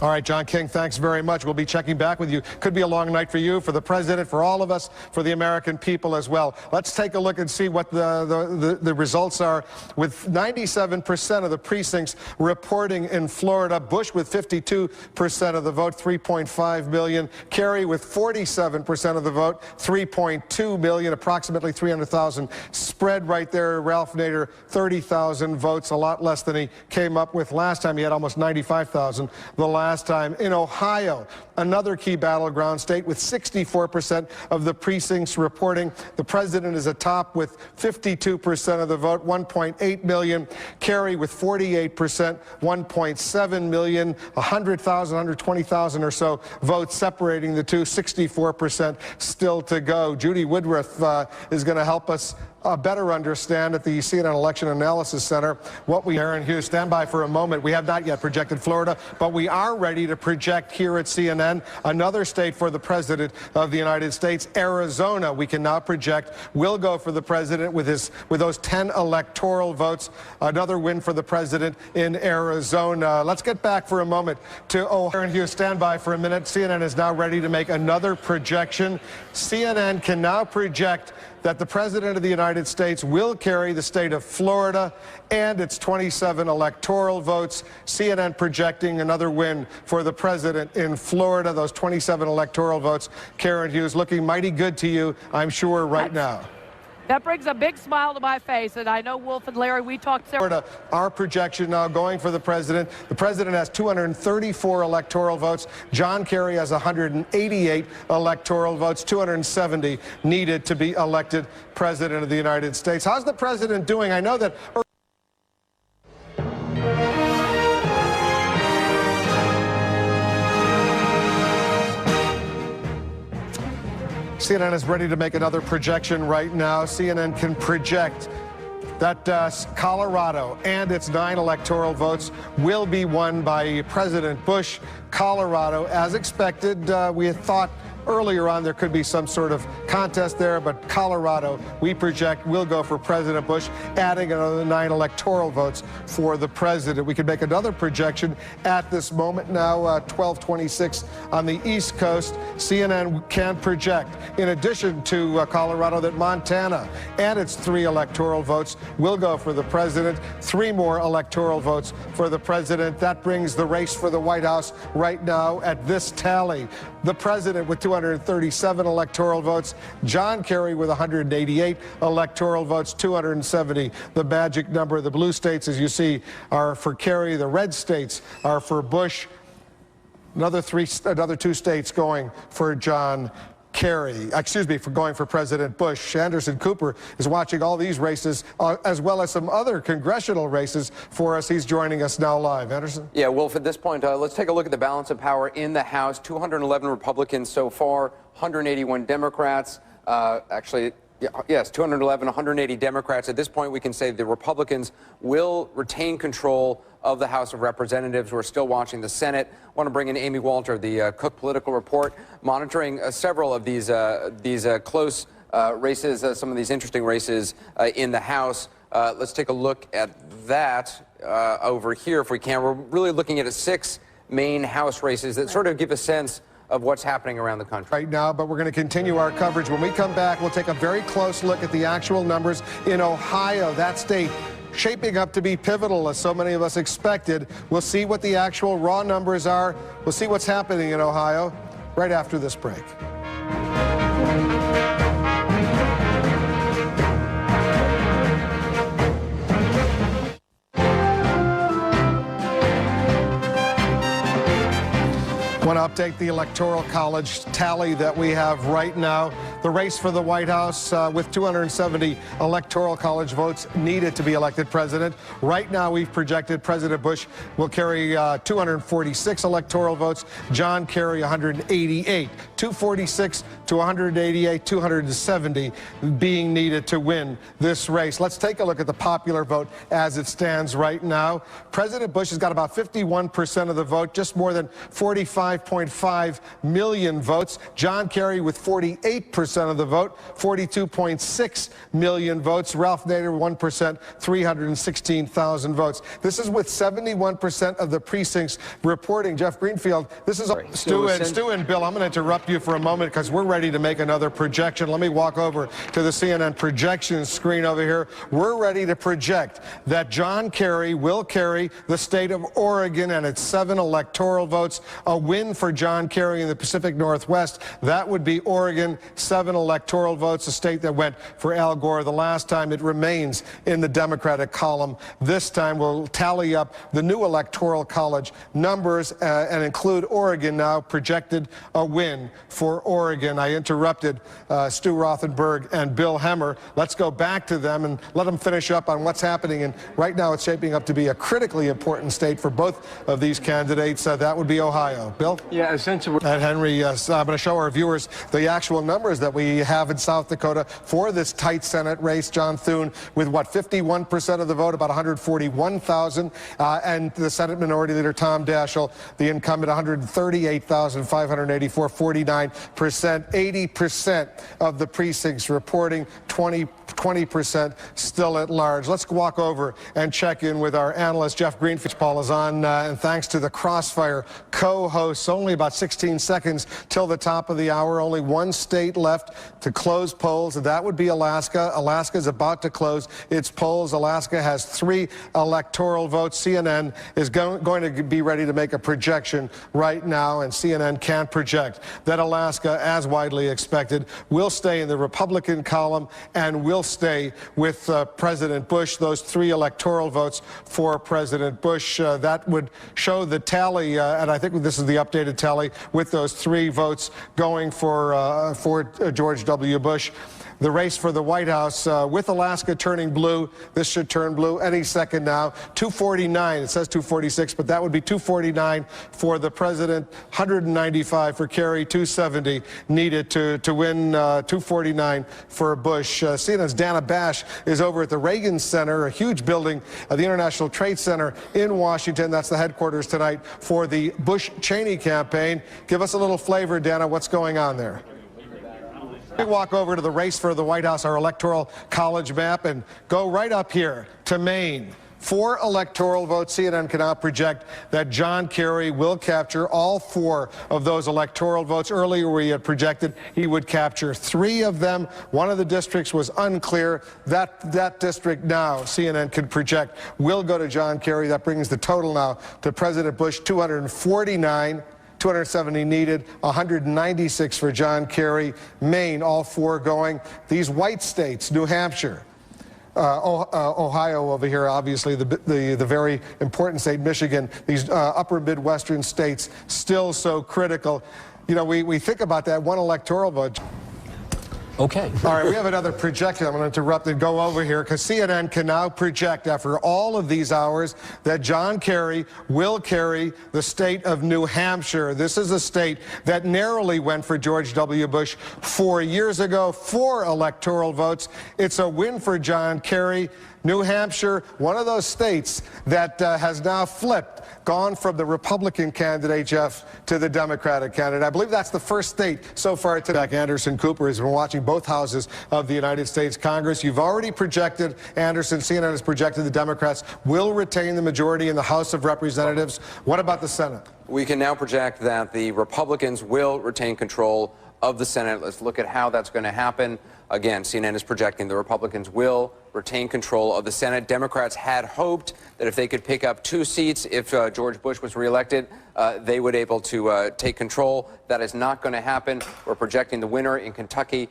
All right, John King, thanks very much. We'll be checking back with you. Could be a long night for you, for the president, for all of us, for the American people as well. Let's take a look and see what the results are. With 97% of the precincts reporting in Florida, Bush with 52% of the vote, 3.5 million. Kerry with 47% of the vote, 3.2 million, approximately 300,000 spread right there. Ralph Nader, 30,000 votes, a lot less than he came up with last time. He had almost 95,000 the last last time. In Ohio, another key battleground state with 64% of the precincts reporting. The president is atop with 52% of the vote, 1.8 million. Kerry with 48%, 1.7 million, 100,000, 120,000 or so votes separating the two, 64% still to go. Judy Woodruff is going to help us better understand at the CNN Election Analysis Center what we... Aaron Hughes, stand by for a moment. We have not yet projected Florida, but we are ready to project here at CNN another state for the President of the United States. Arizona, we can now project, will go for the President with those 10 electoral votes. Another win for the President in Arizona. Let's get back for a moment to Aaron Hughes, stand by for a minute. CNN is now ready to make another projection. CNN can now project that the President of the United States will carry the state of Florida and its 27 electoral votes. CNN projecting another win for the President in Florida. Those 27 electoral votes. Karen Hughes, looking mighty good to you, I'm sure, right now. That brings a big smile to my face, and I know Wolf and Larry, we talked several... Our projection now going for the President. The President has 234 electoral votes. John Kerry has 188 electoral votes, 270 needed to be elected President of the United States. How's the President doing? I know that... CNN is ready to make another projection right now. CNN can project that Colorado and its 9 electoral votes will be won by President Bush. Colorado, as expected, we had thought earlier on there could be some sort of contest there, but Colorado, we project, will go for President Bush, adding another 9 electoral votes for the president. We could make another projection at this moment now, 12:26 on the East Coast. CNN can project, in addition to Colorado, that Montana and its 3 electoral votes will go for the president. 3 more electoral votes for the president. That brings the race for the White House right now at this tally. The president with 237 electoral votes, John Kerry with 188 electoral votes, 270. The magic number. The blue states, as you see, are for Kerry. The red states are for Bush. Another 2 states going for John Kerry, for going for President Bush. Anderson Cooper is watching all these races, as well as some other congressional races for us. He's joining us now live. Anderson? Yeah, Wolf, at this point, let's take a look at the balance of power in the House. 211 Republicans so far, 181 Democrats. Yes, 211, 180 Democrats. At this point, we can say the Republicans will retain control of the House of Representatives. We're still watching the Senate. I want to bring in Amy Walter, the Cook Political Report, monitoring several of these close races, some of these interesting races in the House. Let's take a look at that over here, if we can. We're really looking at 6 main House races that sort of give a sense of what's happening around the country right now, but we're going to continue our coverage. When we come back, we'll take a very close look at the actual numbers in Ohio. That state shaping up to be pivotal, as so many of us expected. We'll see what the actual raw numbers are. We'll see what's happening in Ohio right after this break. I want to update the Electoral College tally that we have right now. The race for the White House with 270 Electoral College votes needed to be elected president. Right now, we've projected President Bush will carry 246 electoral votes. John Kerry, 188. 246 to 188, 270 being needed to win this race. Let's take a look at the popular vote as it stands right now. President Bush has got about 51% of the vote, just more than 45.5 million votes. John Kerry with 48% of the vote, 42.6 million votes. Ralph Nader, 1%, 316,000 votes. This is with 71% of the precincts reporting. Jeff Greenfield, this is Stu and Bill. I'm going to interrupt you for a moment because we're ready. ready to make another projection. Let me walk over to the CNN projection screen over here. We're ready to project that John Kerry will carry the state of Oregon and its 7 electoral votes. A win for John Kerry in the Pacific Northwest. That would be Oregon, 7 electoral votes, a state that went for Al Gore the last time. It remains in the Democratic column. This time we'll tally up the new Electoral College numbers and include Oregon now projected a win for Oregon. I interrupted Stu Rothenberg and Bill Hemmer. Let's go back to them and let them finish up on what's happening. And right now it's shaping up to be a critically important state for both of these candidates. That would be Ohio. Bill? Yeah, essentially. And Henry, I'm going to show our viewers the actual numbers that we have in South Dakota for this tight Senate race. John Thune with, what, 51% of the vote, about 141,000. And the Senate Minority Leader Tom Daschle, the incumbent, 138,584, 49%. 80% of the precincts reporting, 20% still at large. Let's walk over and check in with our analyst, Jeff Greenfield. Paul is on, and thanks to the Crossfire co-hosts, only about 16 seconds till the top of the hour. Only one state left to close polls, and that would be Alaska. Alaska is about to close its polls. Alaska has 3 electoral votes. CNN is going to be ready to make a projection right now, and CNN can't project that Alaska, as widely expected, will stay in the Republican column and will stay with President Bush. Those 3 electoral votes for President Bush, that would show the tally, and I think this is the updated tally, with those 3 votes going for George W. Bush. The race for the White House, with Alaska turning blue, this should turn blue any second now. 249, it says 246, but that would be 249 for the president, 195 for Kerry, 270 needed to win, 249 for Bush. CNN's Dana Bash is over at the Reagan Center, a huge building, the International Trade Center in Washington. That's the headquarters tonight for the Bush-Cheney campaign. Give us a little flavor, Dana, what's going on there? We walk over to the race for the White House, our Electoral College map, and go right up here to Maine. 4 electoral votes. CNN can now project that John Kerry will capture all 4 of those electoral votes. Earlier we had projected he would capture 3 of them. One of the districts was unclear. That district now, CNN can project, will go to John Kerry. That brings the total now to President Bush, 249. 270 needed, 196 for John Kerry. Maine, all 4 going. These white states, New Hampshire, Ohio over here, obviously the very important state, Michigan, these upper Midwestern states, still so critical. You know, we think about that one electoral vote. Okay. All right, we have another projection. I'm going to interrupt and go over here because CNN can now project, after all of these hours, that John Kerry will carry the state of New Hampshire. This is a state that narrowly went for George W. Bush 4 years ago. 4 electoral votes. It's a win for John Kerry. New Hampshire, one of those states that has now flipped, gone from the Republican candidate, Jeff, to the Democratic candidate. I believe that's the first state so far today. Anderson Cooper has been watching both houses of the United States Congress. You've already projected, Anderson, CNN has projected the Democrats will retain the majority in the House of Representatives. What about the Senate? We can now project that the Republicans will retain control of the Senate. Let's look at how that's going to happen. Again, CNN is projecting the Republicans will retain control of the Senate. Democrats had hoped that if they could pick up 2 seats, if George Bush was reelected, they would be able to take control. That is not going to happen. We're projecting the winner in Kentucky,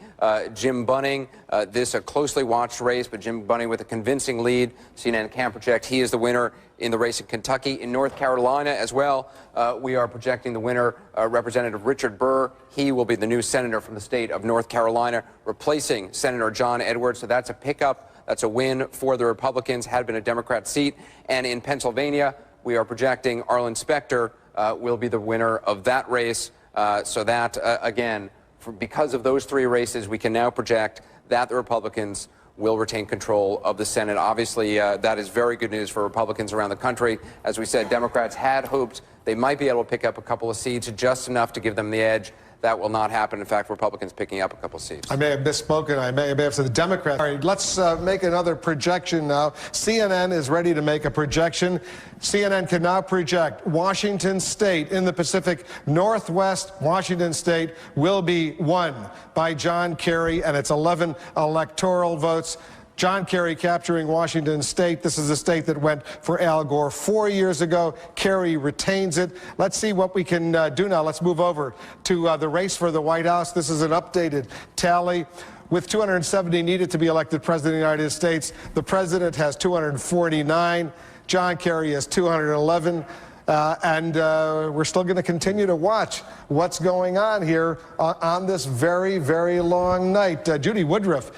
Jim Bunning. This a closely watched race, but Jim Bunning with a convincing lead. CNN can project he is the winner in the race in Kentucky. In North Carolina as well, we are projecting the winner, Representative Richard Burr. He will be the new senator from the state of North Carolina, replacing Senator John Edwards. So that's a pickup. That's a win for the Republicans. Had been a Democrat seat. And in Pennsylvania, we are projecting Arlen Specter will be the winner of that race. So that, again, because of those 3 races, we can now project that the Republicans will retain control of the Senate. Obviously, that is very good news for Republicans around the country. As we said, Democrats had hoped they might be able to pick up a couple of seats, just enough to give them the edge. that will not happen. In fact, Republicans picking up a couple seats. I may have misspoken. I may have said the Democrats. All right, let's make another projection now. CNN is ready to make a projection. CNN can now project Washington State in the Pacific Northwest. Washington State will be won by John Kerry, and it's 11 electoral votes. John Kerry capturing Washington State. This is a state that went for Al Gore 4 years ago. Kerry retains it. Let's see what we can do now. Let's move over to the race for the White House. This is an updated tally. With 270 needed to be elected president of the United States, the president has 249. John Kerry has 211. And we're still going to continue to watch what's going on here on this very, very long night. Judy Woodruff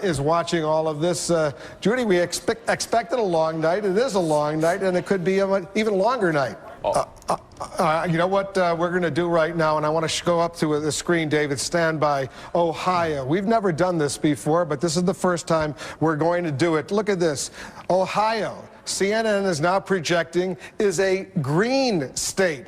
is watching all of this. Judy, we expected a long night. It is a long night, and it could be an even longer night. You know what we're going to do right now, and I want to go up to the screen, David, stand by. Ohio. We've never done this before, but this is the first time we're going to do it. Look at this. Ohio, CNN is now projecting, is a green state.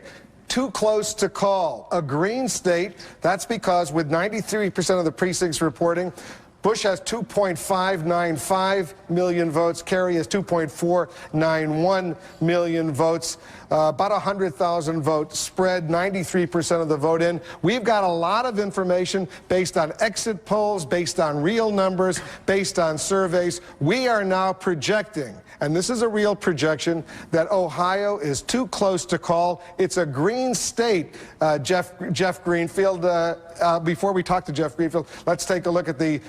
Too close to call. A green state, that's because with 93% of the precincts reporting, Bush has 2.595 million votes. Kerry has 2.491 million votes. About 100,000 vote spread, 93% of the vote in. We've got a lot of information based on exit polls, based on real numbers, based on surveys. We are now projecting, and this is a real projection, that Ohio is too close to call. It's a green state, Jeff Greenfield. Before we talk to Jeff Greenfield, let's take a look at the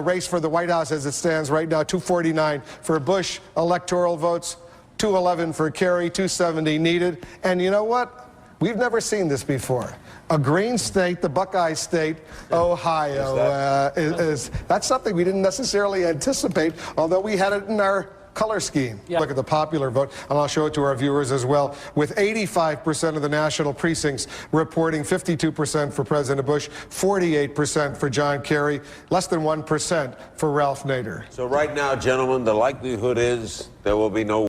race for the White House as it stands right now. 249 for Bush electoral votes, 211 for Kerry, 270 needed. And you know what? We've never seen this before. A green state, the Buckeye State, Ohio, that's something we didn't necessarily anticipate, although we had it in our color scheme. Yeah. Look at the popular vote, and I'll show it to our viewers as well. With 85% of the national precincts reporting, 52% for President Bush, 48% for John Kerry, less than 1% for Ralph Nader. So right now, gentlemen, the likelihood is there will be no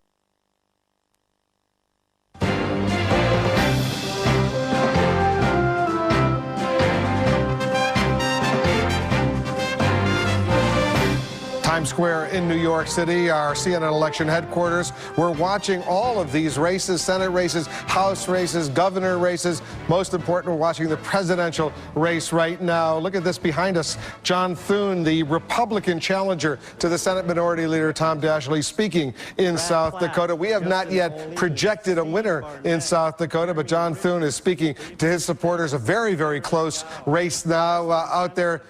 Times Square in New York City, our CNN election headquarters. We're watching all of these races, Senate races, House races, governor races. Most important, we're watching the presidential race right now. Look at this behind us. John Thune, the Republican challenger to the Senate Minority Leader Tom Daschle, speaking in South Dakota. We have not yet projected a winner in South Dakota, but John Thune is speaking to his supporters. A very, very close race now out there.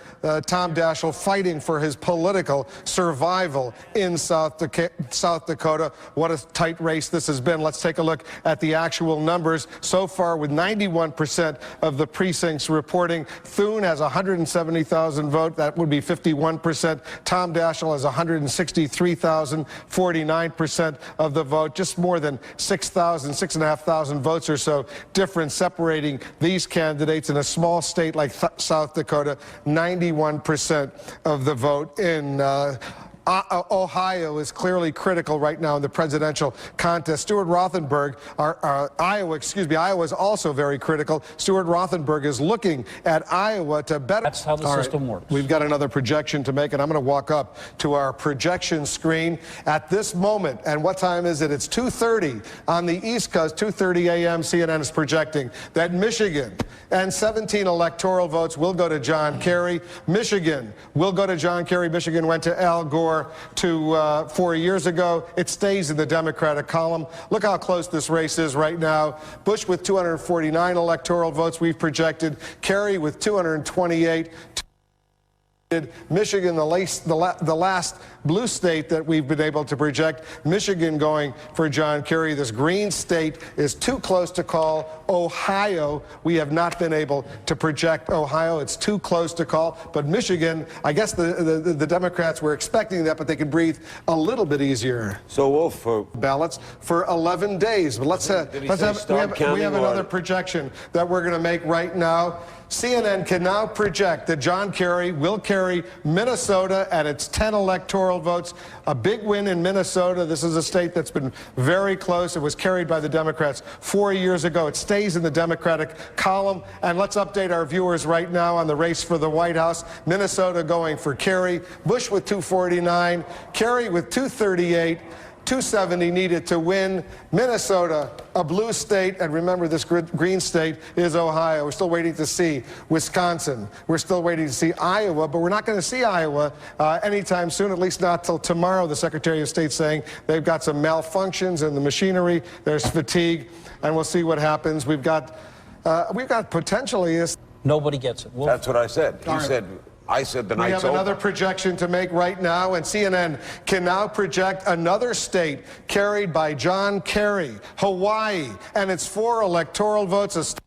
Tom Daschle fighting for his political survival in South Dakota. What a tight race this has been. Let's take a look at the actual numbers. So far, with 91% of the precincts reporting, Thune has 170,000 votes. That would be 51%. Tom Daschle has 163,000, 49% of the vote. Just more than 6,500 votes or so difference separating these candidates in a small state like South Dakota. 91% of the vote in Ohio is clearly critical right now in the presidential contest. Stuart Rothenberg, Iowa is also very critical. Stuart Rothenberg is looking at Iowa to better. That's how the system works. We've got another projection to make, and I'm going to walk up to our projection screen at this moment. And what time is it? It's 2:30 on the East Coast, 2:30 a.m. CNN is projecting that Michigan and 17 electoral votes will go to John Kerry. Michigan will go to John Kerry. Michigan went to Al Gore 4 years ago. It stays in the Democratic column. Look how close this race is right now. Bush with 249 electoral votes we've projected. Kerry with 228. Michigan, the last blue state that we've been able to project. Michigan going for John Kerry. This green state is too close to call. Ohio, we have not been able to project Ohio. It's too close to call. But Michigan, I guess the Democrats were expecting that, but they can breathe a little bit easier. So Wolf, for ballots for 11 days. But we have another projection that we're going to make right now. CNN can now project that John Kerry will carry Minnesota at its 10 electoral votes. A big win in Minnesota. This is a state that's been very close. It was carried by the Democrats 4 years ago. It stays in the Democratic column. And let's update our viewers right now on the race for the White House. Minnesota going for Kerry, Bush with 249, Kerry with 238. 270 needed to win. Minnesota, a blue state, and remember this green state is Ohio. We're still waiting to see Wisconsin. We're still waiting to see Iowa, but we're not going to see Iowa anytime soon, at least not till tomorrow. The Secretary of State saying they've got some malfunctions in the machinery. There's fatigue, and we'll see what happens. We've got potentially this. Nobody gets it. That's what I said. I said the night's over. We have another projection to make right now, and CNN can now project another state carried by John Kerry, Hawaii, and its 4 electoral votes. A state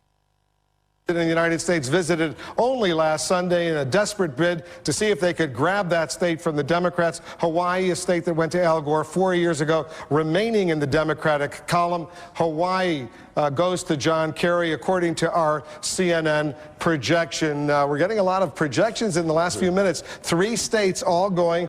in the United States visited only last Sunday in a desperate bid to see if they could grab that state from the Democrats. Hawaii, a state that went to Al Gore 4 years ago, remaining in the Democratic column. Hawaii goes to John Kerry, according to our CNN projection. We're getting a lot of projections in the last few minutes. 3 states all going.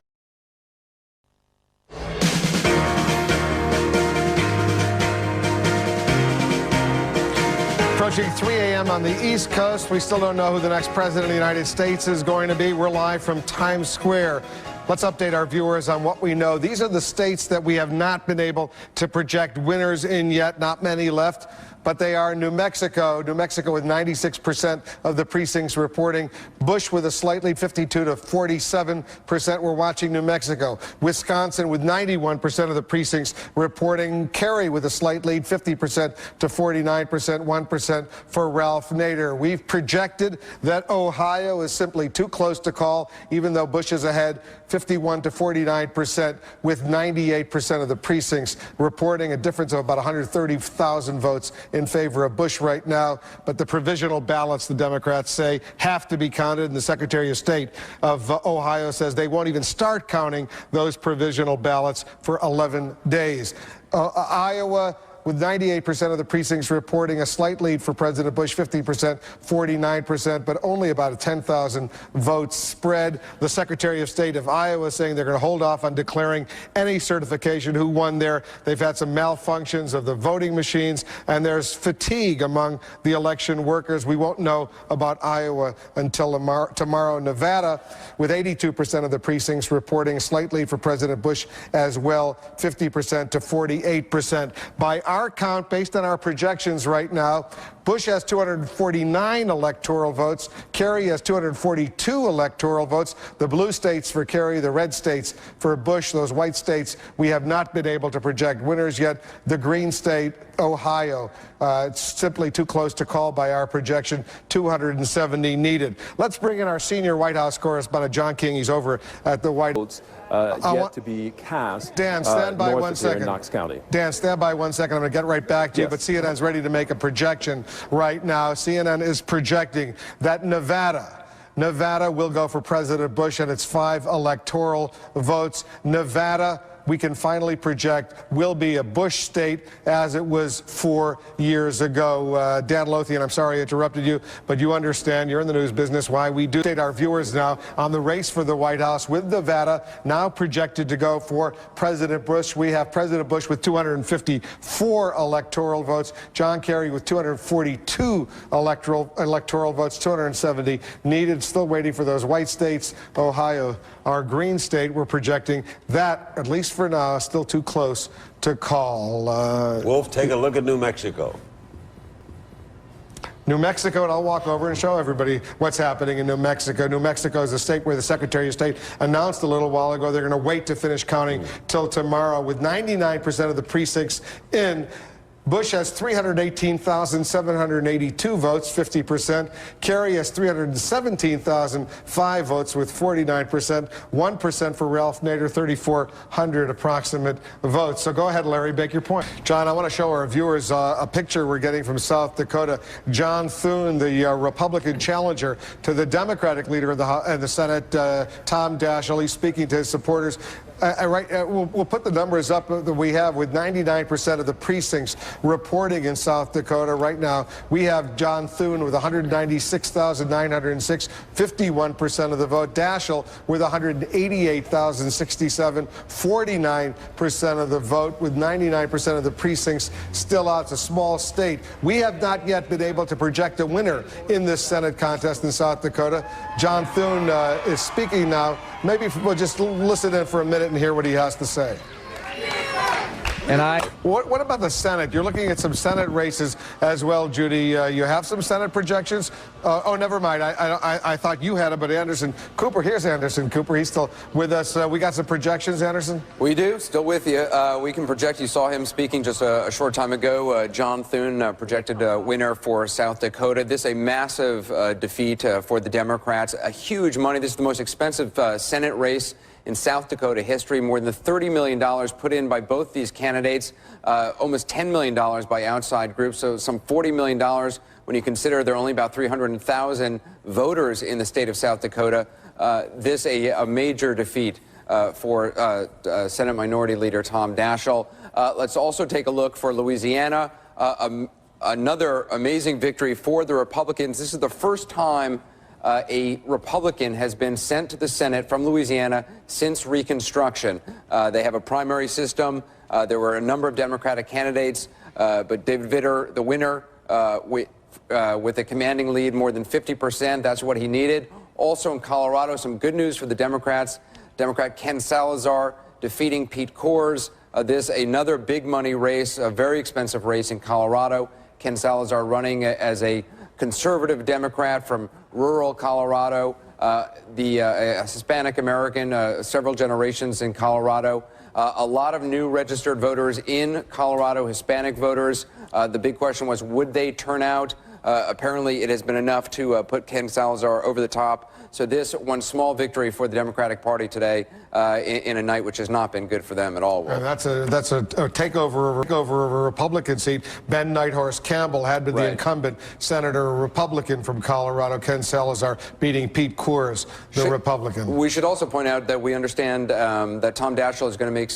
Approaching 3 a.m. on the East Coast. We still don't know who the next president of the United States is going to be. We're live from Times Square. Let's update our viewers on what we know. These are the states that we have not been able to project winners in yet. Not many left, but they are New Mexico. New Mexico with 96% of the precincts reporting. Bush with a slight lead, 52 to 47%. We're watching New Mexico. Wisconsin with 91% of the precincts reporting. Kerry with a slight lead, 50% to 49%, 1% for Ralph Nader. We've projected that Ohio is simply too close to call, even though Bush is ahead, 51 to 49%, with 98% of the precincts reporting a difference of about 130,000 votes in favor of Bush right now. But the provisional ballots, the Democrats say, have to be counted, and the Secretary of State of Ohio says they won't even start counting those provisional ballots for 11 days. Iowa, with 98% of the precincts reporting a slight lead for President Bush, 50%, 49%, but only about a 10,000 votes spread. The Secretary of State of Iowa saying they're going to hold off on declaring any certification who won there. They've had some malfunctions of the voting machines, and there's fatigue among the election workers. We won't know about Iowa until tomorrow. Nevada, with 82% of the precincts reporting a slight lead for President Bush as well, 50% to 48%. By our count, based on our projections right now, Bush has 249 electoral votes. Kerry has 242 electoral votes. The blue states for Kerry, the red states for Bush, those white states, we have not been able to project winners yet. The green state, Ohio, it's simply too close to call by our projection, 270 needed. Let's bring in our senior White House correspondent, John King. He's over at the White House. Yet to be cast. Dan, stand by 1 second. In Knox County. Dan, stand by 1 second. I'm going to get right back to you, but CNN's ready to make a projection right now. CNN is projecting that Nevada will go for President Bush and its 5 electoral votes. Nevada, we can finally project, will be a Bush state as it was 4 years ago. Dan Lothian, I'm sorry I interrupted you, but you understand, you're in the news business, why we do update our viewers now on the race for the White House with Nevada now projected to go for President Bush. We have President Bush with 254 electoral votes, John Kerry with 242 electoral votes, 270 needed. Still waiting for those white states. Ohio, our green state, we're projecting that, at least for now, still too close to call. Wolf, take a look at New Mexico. New Mexico, and I'll walk over and show everybody what's happening in New Mexico. New Mexico is a state where the Secretary of State announced a little while ago they're going to wait to finish counting till tomorrow, with 99% of the precincts in. Bush has 318,782 votes, 50%. Kerry has 317,005 votes with 49%. 1% for Ralph Nader, 3,400 approximate votes. So go ahead, Larry, make your point. John, I want to show our viewers a picture we're getting from South Dakota. John Thune, the Republican challenger to the Democratic leader of the Senate, Tom Daschle, he's speaking to his supporters. We'll put the numbers up that we have with 99% of the precincts reporting in South Dakota. Right now, we have John Thune with 196,906, 51% of the vote. Daschle with 188,067, 49% of the vote, with 99% of the precincts still out. It's a small state. We have not yet been able to project a winner in this Senate contest in South Dakota. John Thune is speaking now. Maybe we'll just listen in for a minute and hear what he has to say. What about the Senate? You're looking at some Senate races as well, Judy. You have some Senate projections? Oh, never mind. I thought you had it, but Anderson Cooper. Here's Anderson Cooper. He's still with us. We got some projections, Anderson? We do. Still with you. We can project. You saw him speaking just a short time ago. John Thune projected winner for South Dakota. This a massive defeat for the Democrats. A huge money. This is the most expensive Senate race in South Dakota history. More than $30 million put in by both these candidates, almost $10 million by outside groups, so some $40 million when you consider there are only about 300,000 voters in the state of South Dakota. This a major defeat for Senate Minority Leader Tom Daschle. Let's also take a look for Louisiana. Another amazing victory for the Republicans. This is the first time a Republican has been sent to the Senate from Louisiana since Reconstruction. They have a primary system. There were a number of Democratic candidates, but David Vitter, the winner, with a commanding lead, more than 50%. That's what he needed. Also in Colorado, some good news for the Democrats. Democrat Ken Salazar defeating Pete Coors. This another big money race, a very expensive race in Colorado. Ken Salazar running as a conservative Democrat from rural Colorado, a Hispanic American, several generations in Colorado. A lot of new registered voters in Colorado, Hispanic voters. The big question was, would they turn out? Apparently, it has been enough to put Ken Salazar over the top. So this one small victory for the Democratic Party today in a night which has not been good for them at all. And that's a takeover of a Republican seat. Ben Nighthorse Campbell had been the incumbent senator, a Republican from Colorado. Ken Salazar beating Pete Coors, the Republican. We should also point out that we understand that Tom Daschle is going to make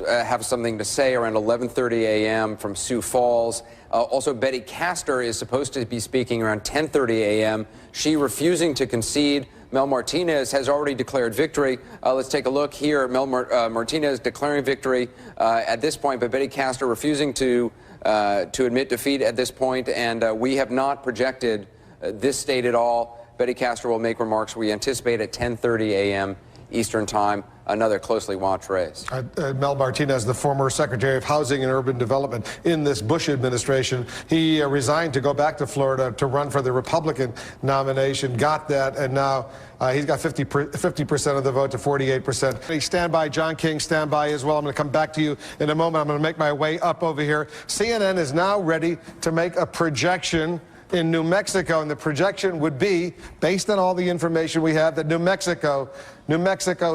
have something to say around 11:30 a.m. from Sioux Falls. Also, Betty Castor is supposed to be speaking around 10:30 a.m. She refusing to concede. Mel Martinez has already declared victory. Let's take a look here. Mel Martinez declaring victory at this point, but Betty Castor refusing to admit defeat at this point, and we have not projected this state at all. Betty Castor will make remarks, we anticipate, at 10:30 a.m. Eastern Time. Another closely watched race. Mel Martinez, the former Secretary of Housing and Urban Development in this Bush administration, he resigned to go back to Florida to run for the Republican nomination, got that, and now he's got 50% of the vote to 48%. Stand by, John King, stand by as well. I'm going to come back to you in a moment. I'm going to make my way up over here. CNN is now ready to make a projection in New Mexico, and the projection would be, based on all the information we have, that New Mexico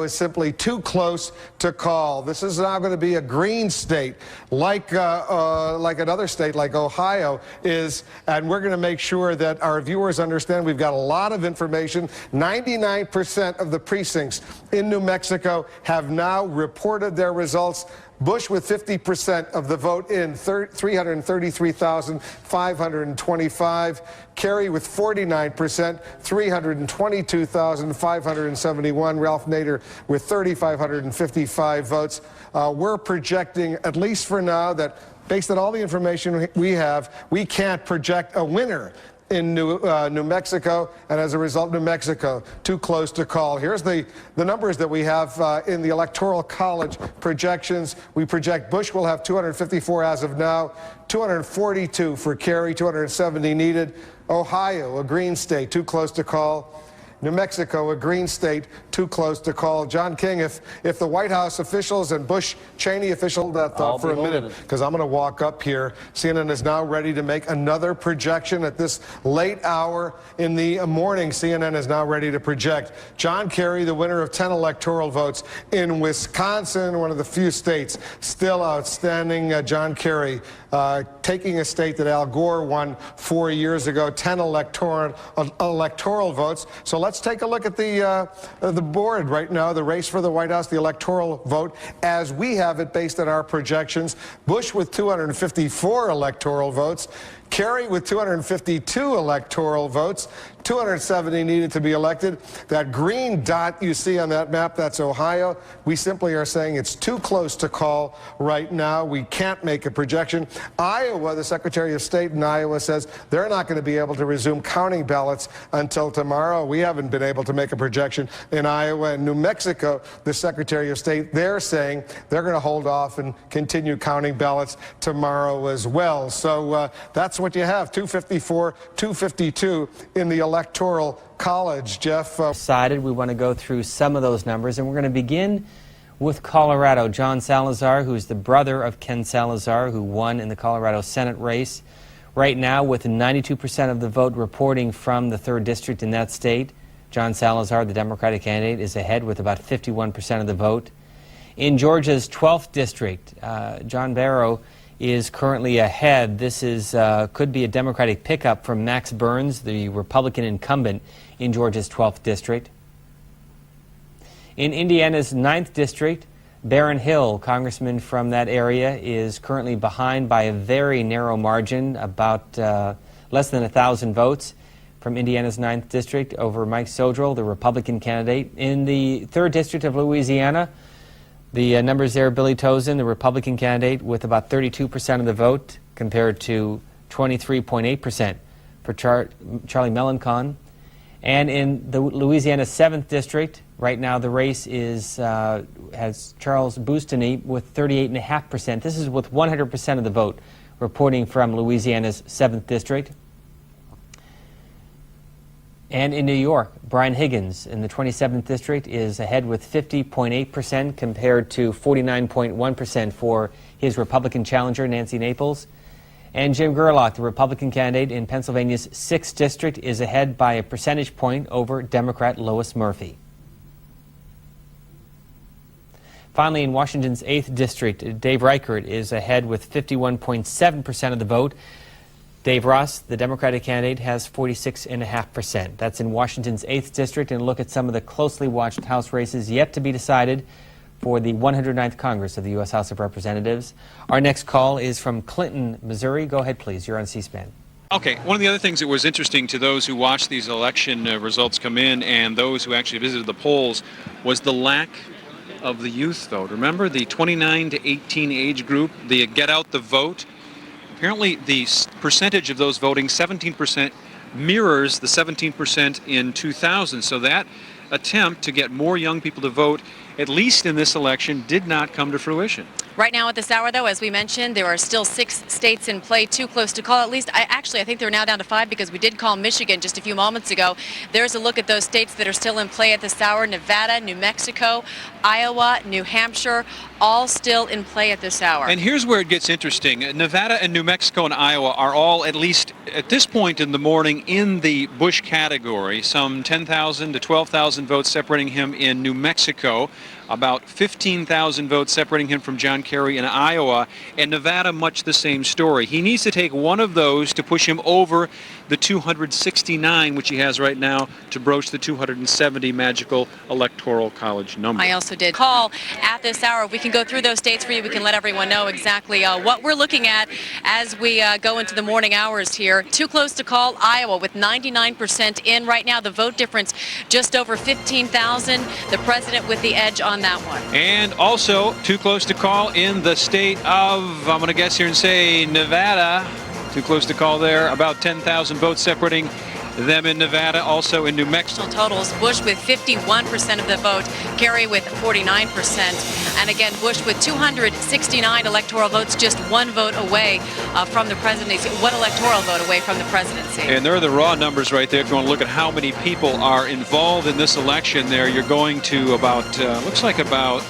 is simply too close to call. This is now going to be a green state, like another state like Ohio is, and we're going to make sure that our viewers understand we've got a lot of information. 99% of the precincts in New Mexico have now reported their results. Bush with 50% of the vote in, 333,525. Kerry with 49%, 322,571. Ralph Nader with 3,555 votes. We're projecting, at least for now, that based on all the information we have, we can't project a winner in New Mexico, and as a result, New Mexico too close to call. Here's the numbers that we have in the Electoral College projections. We project Bush will have 254 as of now, 242 for Kerry, 270 needed. Ohio, a green state, too close to call. New Mexico, a green state, too close to call. John King, if the White House officials and Bush-Cheney officials, that thought for a minute, because I'm going to walk up here. CNN is now ready to make another projection at this late hour in the morning. CNN is now ready to project John Kerry, the winner of 10 electoral votes in Wisconsin, one of the few states still outstanding. John Kerry taking a state that Al Gore won 4 years ago, 10 electoral votes. So let's take a look at the board right now, the race for the White House, the electoral vote, as we have it based on our projections. Bush with 254 electoral votes. Kerry with 252 electoral votes, 270 needed to be elected. That green dot you see on that map, that's Ohio. We simply are saying it's too close to call right now. We can't make a projection. Iowa, the Secretary of State in Iowa says they're not going to be able to resume counting ballots until tomorrow. We haven't been able to make a projection in Iowa. And New Mexico, the Secretary of State, they're saying they're going to hold off and continue counting ballots tomorrow as well. So that's what you have, 254, 252 in the Electoral College. Jeff? Decided we want to go through some of those numbers, and we're going to begin with Colorado. John Salazar, who's the brother of Ken Salazar, who won in the Colorado Senate race. Right now, with 92% of the vote reporting from the 3rd District in that state, John Salazar, the Democratic candidate, is ahead with about 51% of the vote. In Georgia's 12th District, John Barrow is currently ahead. This is could be a Democratic pickup from Max Burns, the Republican incumbent in Georgia's 12th District. In Indiana's 9th District, Barron Hill, congressman from that area, is currently behind by a very narrow margin, about less than 1,000 votes from Indiana's 9th District over Mike Sodrell, the Republican candidate. In the 3rd District of Louisiana, the numbers there, Billy Tozin, the Republican candidate, with about 32% of the vote compared to 23.8% for Charlie Melancon. And in the Louisiana 7th District, right now the race is has Charles Boustany with 38.5%. This is with 100% of the vote reporting from Louisiana's 7th District. And in New York, Brian Higgins in the 27th District is ahead with 50.8% compared to 49.1% for his Republican challenger, Nancy Naples. And Jim Gerlach, the Republican candidate in Pennsylvania's 6th District, is ahead by a percentage point over Democrat Lois Murphy. Finally, in Washington's 8th District, Dave Reichert is ahead with 51.7% of the vote. Dave Ross, the Democratic candidate, has 46.5%. That's in Washington's 8th District. And look at some of the closely watched House races yet to be decided for the 109th Congress of the U.S. House of Representatives. Our next call is from Clinton, Missouri. Go ahead, please. You're on C-SPAN. Okay, one of the other things that was interesting to those who watched these election results come in and those who actually visited the polls was the lack of the youth vote. Remember the 29 to 18 age group, the get out the vote? Apparently the percentage of those voting, 17%, mirrors the 17% in 2000. So that attempt to get more young people to vote, at least in this election, did not come to fruition. Right now at this hour, though, as we mentioned, there are still 6 states in play, too close to call. At least, I think they're now down to 5 because we did call Michigan just a few moments ago. There's a look at those states that are still in play at this hour: Nevada, New Mexico, Iowa, New Hampshire, all still in play at this hour. And here's where it gets interesting. Nevada and New Mexico and Iowa are all, at least at this point in the morning, in the Bush category. Some 10,000 to 12,000 votes separating him in New Mexico. About 15,000 votes separating him from John Kerry in Iowa. And Nevada, much the same story. He needs to take one of those to push him over the 269, which he has right now, to broach the 270 magical Electoral College number. I also did call at this hour. We can go through those states for you. We can let everyone know exactly what we're looking at as we go into the morning hours here. Too close to call, Iowa with 99% in right now. The vote difference just over 15,000. The president with the edge on that one. And also too close to call in the state of, I'm going to guess here and say, Nevada. Too close to call there. About 10,000 votes separating them in Nevada, also in New Mexico. Totals, Bush with 51% of the vote, Kerry with 49%. And again, Bush with 269 electoral votes, just 1 vote away from the presidency, 1 electoral vote away from the presidency. And there are the raw numbers right there. If you want to look at how many people are involved in this election there, you're going to about, looks like about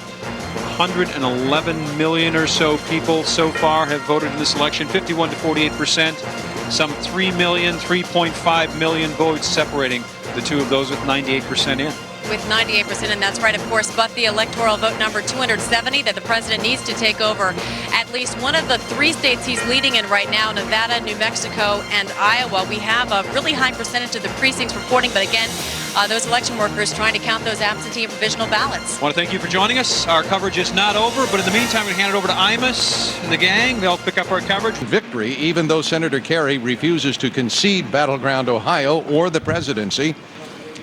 111 million or so people so far have voted in this election, 51 to 48%. Some 3 million, 3.5 million votes separating the two of those with 98% in. With 98%, and that's right, of course, but the electoral vote number 270 that the president needs to take over at at least one of the 3 states he's leading in right now, Nevada, New Mexico, and Iowa. We have a really high percentage of the precincts reporting, but again, those election workers trying to count those absentee and provisional ballots. I want to thank you for joining us. Our coverage is not over, but in the meantime, we hand it over to Imus and the gang. They'll pick up our coverage. Victory, even though Senator Kerry refuses to concede battleground Ohio or the presidency.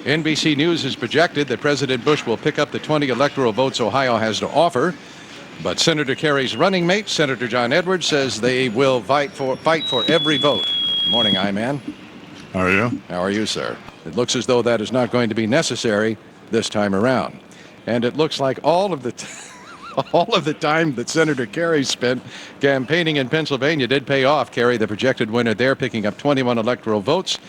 NBC News has projected that President Bush will pick up the 20 electoral votes Ohio has to offer. But Senator Kerry's running mate, Senator John Edwards, says they will fight for every vote. Good morning, I-Man. How are you? How are you, sir? It looks as though that is not going to be necessary this time around. And it looks like all of the time that Senator Kerry spent campaigning in Pennsylvania did pay off. Kerry, the projected winner there, picking up 21 electoral votes.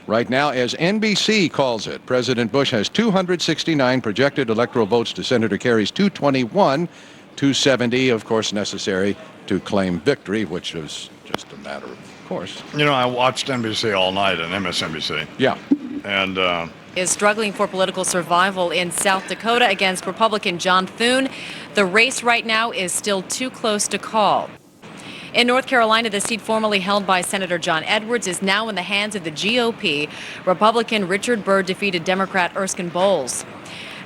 Right now, as NBC calls it, President Bush has 269 projected electoral votes to Senator Kerry's 221, 270, of course, necessary to claim victory, which is just a matter of course. You know, I watched NBC all night on MSMBC. Yeah. And is struggling for political survival in South Dakota against Republican John Thune. The race right now is still too close to call. In North Carolina, the seat formerly held by Senator John Edwards is now in the hands of the GOP. Republican Richard Burr defeated Democrat Erskine Bowles.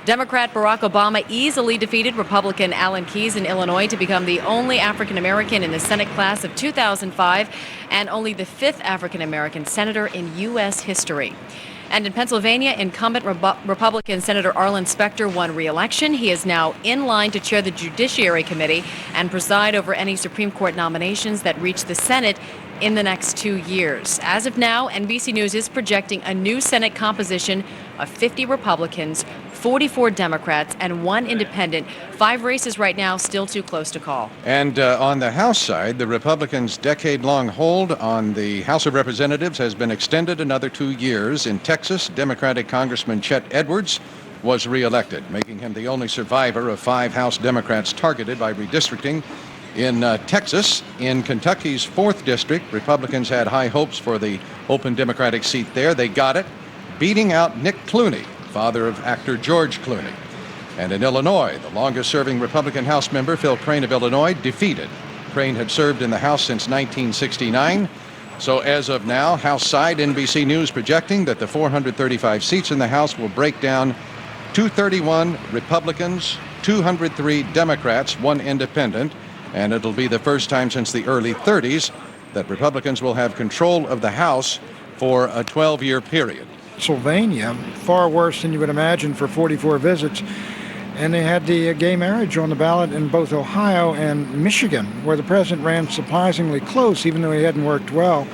Democrat Barack Obama easily defeated Republican Alan Keyes in Illinois to become the only African-American in the Senate class of 2005 and only the 5th African-American senator in U.S. history. And in Pennsylvania, incumbent Republican Senator Arlen Specter won re-election. He is now in line to chair the Judiciary Committee and preside over any Supreme Court nominations that reach the Senate in the next 2 years. As of now, NBC News is projecting a new Senate composition of 50 Republicans, 44 Democrats, and 1 independent. 5 races right now still too close to call. And on the House side, the Republicans' decade-long hold on the House of Representatives has been extended another 2 years. In Texas, Democratic Congressman Chet Edwards was reelected, making him the only survivor of 5 House Democrats targeted by redistricting. In Texas, in Kentucky's 4th district, Republicans had high hopes for the open Democratic seat there. They got it, beating out Nick Clooney, father of actor George Clooney. And in Illinois, the longest-serving Republican House member, Phil Crane of Illinois, defeated. Crane had served in the House since 1969. So as of now, House side, NBC News projecting that the 435 seats in the House will break down 231 Republicans, 203 Democrats, 1 independent. And it'll be the first time since the early 30s that Republicans will have control of the House for a 12-year period. Pennsylvania, far worse than you would imagine for 44 visits. And they had the gay marriage on the ballot in both Ohio and Michigan, where the president ran surprisingly close, even though he hadn't worked well.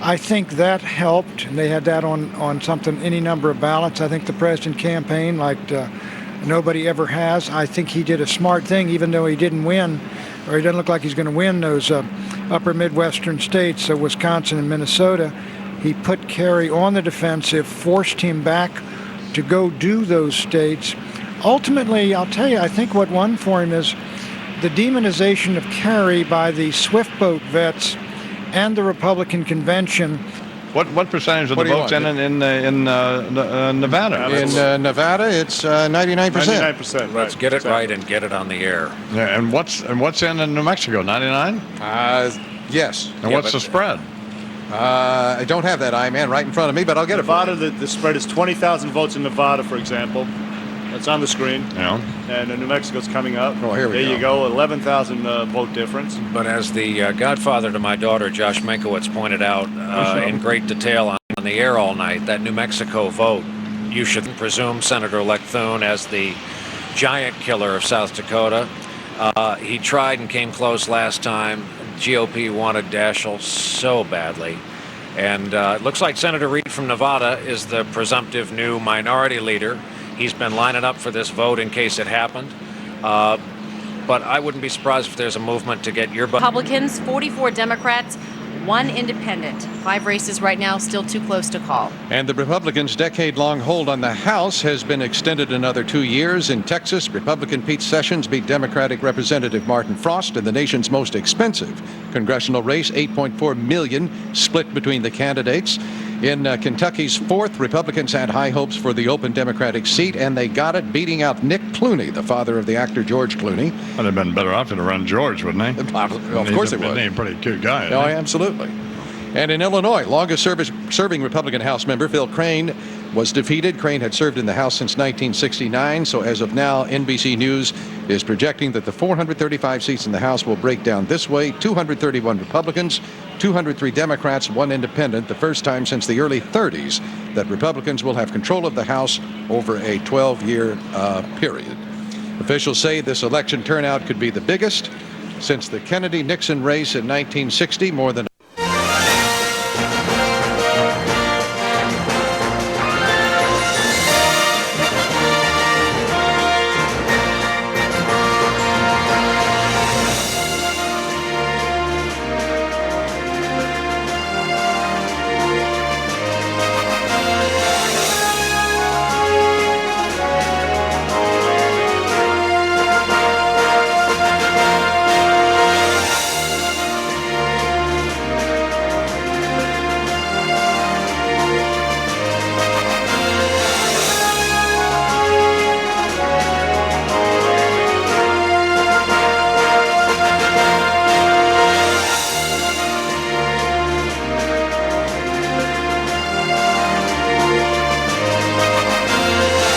I think that helped. They had that on any number of ballots. I think the president campaigned like nobody ever has. I think he did a smart thing, even though he didn't win, or he doesn't look like he's going to win those upper Midwestern states, so Wisconsin and Minnesota. He put Kerry on the defensive, forced him back to go do those states. Ultimately, I'll tell you, I think what won for him is the demonization of Kerry by the swift boat vets and the Republican convention. What percentage of the votes in Nevada? In Nevada, it's 99%. 99%. Right. Let's get it right and get it on the air. Yeah, and what's in New Mexico? 99? Yes. And what's the spread? I don't have that, I-Man, right in front of me, but I'll get Nevada, it for you. the spread is 20,000 votes in Nevada, for example. That's on the screen. Yeah. And New Mexico's coming up. Oh, here we go. There you go, 11,000 vote difference. But as the godfather to my daughter, Josh Minkowitz, pointed out in great detail on the air all night, that New Mexico vote, you should presume Senator-elect Thune as the giant killer of South Dakota. He tried and came close last time. GOP wanted Daschle so badly. And it looks like Senator Reid from Nevada is the presumptive new minority leader. He's been lining up for this vote in case it happened. But I wouldn't be surprised if there's a movement to get your... Republicans, 44 Democrats, 1 independent. 5 races right now still too close to call. And the Republicans' decade-long hold on the House has been extended another 2 years. In Texas, Republican Pete Sessions beat Democratic Representative Martin Frost in the nation's most expensive congressional race, $8.4 million split between the candidates. In Kentucky's 4th, Republicans had high hopes for the open Democratic seat, and they got it, beating out Nick Clooney, the father of the actor George Clooney. Well, they'd been better off to run George, wouldn't they? Of course they would. He's a pretty cute guy. Oh, absolutely. And in Illinois, longest-serving Republican House member Phil Crane was defeated. Crane had served in the House since 1969, so as of now, NBC News is projecting that the 435 seats in the House will break down this way: 231 Republicans, 203 Democrats, 1 independent, the first time since the early 30s that Republicans will have control of the House over a 12-year period. Officials say this election turnout could be the biggest since the Kennedy-Nixon race in 1960, more than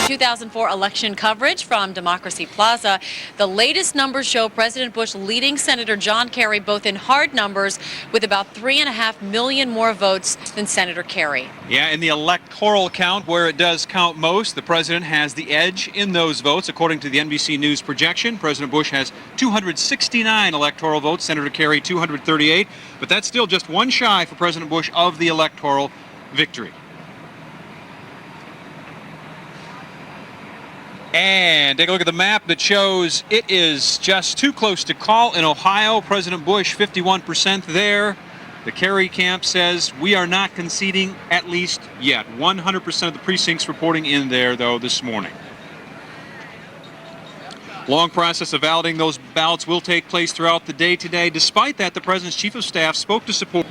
2004 election coverage from Democracy Plaza. The latest numbers show President Bush leading Senator John Kerry both in hard numbers with about 3.5 million more votes than Senator Kerry. Yeah, in the electoral count, where it does count most, the president has the edge in those votes. According to the NBC News projection, President Bush has 269 electoral votes, Senator Kerry 238, but that's still just one shy for President Bush of the electoral victory. And take a look at the map that shows it is just too close to call in Ohio. President Bush, 51% there. The Kerry camp says we are not conceding, at least yet. 100% of the precincts reporting in there, though, this morning. Long process of validating those ballots will take place throughout the day today. Despite that, the president's chief of staff spoke to support.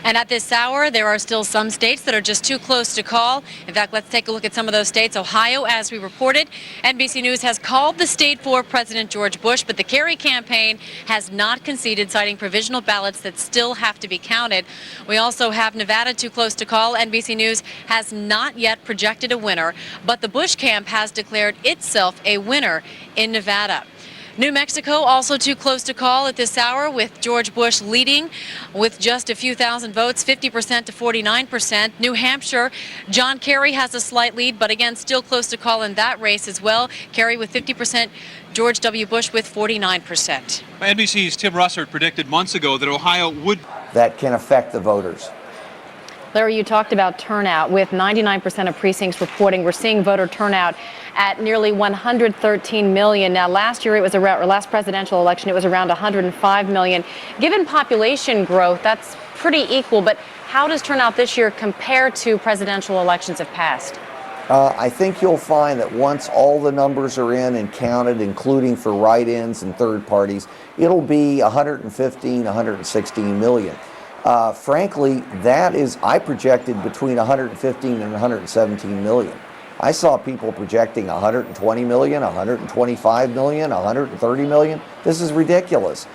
And at this hour, there are still some states that are just too close to call. In fact, let's take a look at some of those states. Ohio, as we reported, NBC News has called the state for President George Bush, but the Kerry campaign has not conceded, citing provisional ballots that still have to be counted. We also have Nevada too close to call. NBC News has not yet projected a winner, but the Bush camp has declared itself a winner in Nevada. New Mexico also too close to call at this hour, with George Bush leading with just a few thousand votes, 50% to 49%. New Hampshire, John Kerry has a slight lead, but again, still close to call in that race as well. Kerry with 50%, George W. Bush with 49%. NBC's Tim Russert predicted months ago that Ohio would. That can affect the voters. Larry, you talked about turnout. With 99% of precincts reporting, we're seeing voter turnout at nearly 113 million. Now, last year, it was around, or last presidential election, it was around 105 million. Given population growth, that's pretty equal. But how does turnout this year compare to presidential elections of past? I think you'll find that once all the numbers are in and counted, including for write-ins and third parties, it'll be 115, 116 million. Frankly, that is, I projected between 115 and 117 million. I saw people projecting 120 million, 125 million, 130 million. This is ridiculous.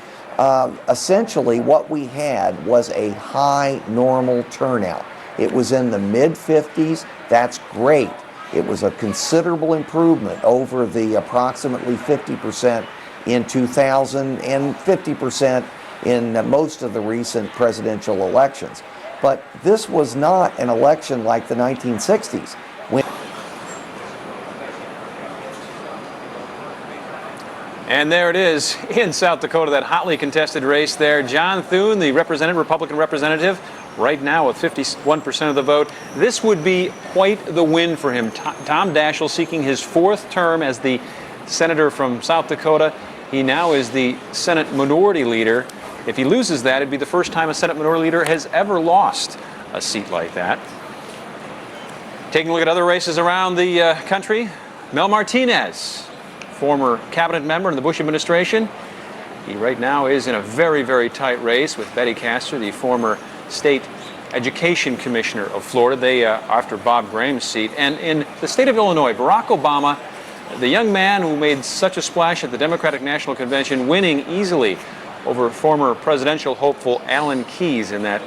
Essentially, what we had was a high normal turnout. It was in the mid-50s. That's great. It was a considerable improvement over the approximately 50% in 2000 and 50% in most of the recent presidential elections. But this was not an election like the 1960s. And there it is in South Dakota, that hotly contested race there. John Thune, the Republican representative, right now with 51% of the vote. This would be quite the win for him. Tom Daschle seeking his 4th term as the senator from South Dakota. He now is the Senate Minority Leader. If he loses that, it'd be the first time a Senate Minority Leader has ever lost a seat like that. Taking a look at other races around the country, Mel Martinez, former cabinet member in the Bush administration. He right now is in a very, very tight race with Betty Castor, the former state Education Commissioner of Florida. They after Bob Graham's seat. And in the state of Illinois, Barack Obama, the young man who made such a splash at the Democratic National Convention, winning easily over former presidential hopeful Alan Keyes in that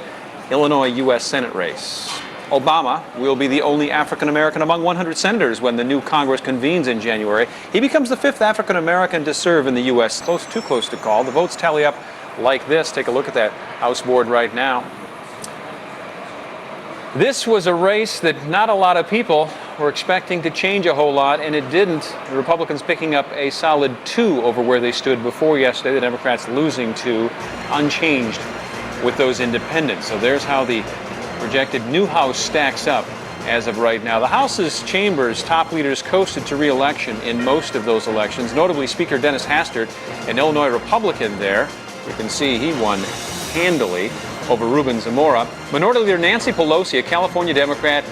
Illinois U.S. Senate race. Obama will be the only African American among 100 senators when the new Congress convenes in January. He becomes the 5th African American to serve in the U.S. Too close to call. The votes tally up like this. Take a look at that House board right now. This was a race that not a lot of people were expecting to change a whole lot, and it didn't. The Republicans picking up a solid 2 over where they stood before yesterday. The Democrats losing 2, unchanged with those independents. So there's how the projected new House stacks up as of right now. The House's chambers top leaders coasted to re-election in most of those elections, notably Speaker Dennis Hastert, an Illinois Republican there. You can see he won handily over Ruben Zamora. Minority Leader Nancy Pelosi, a California Democrat.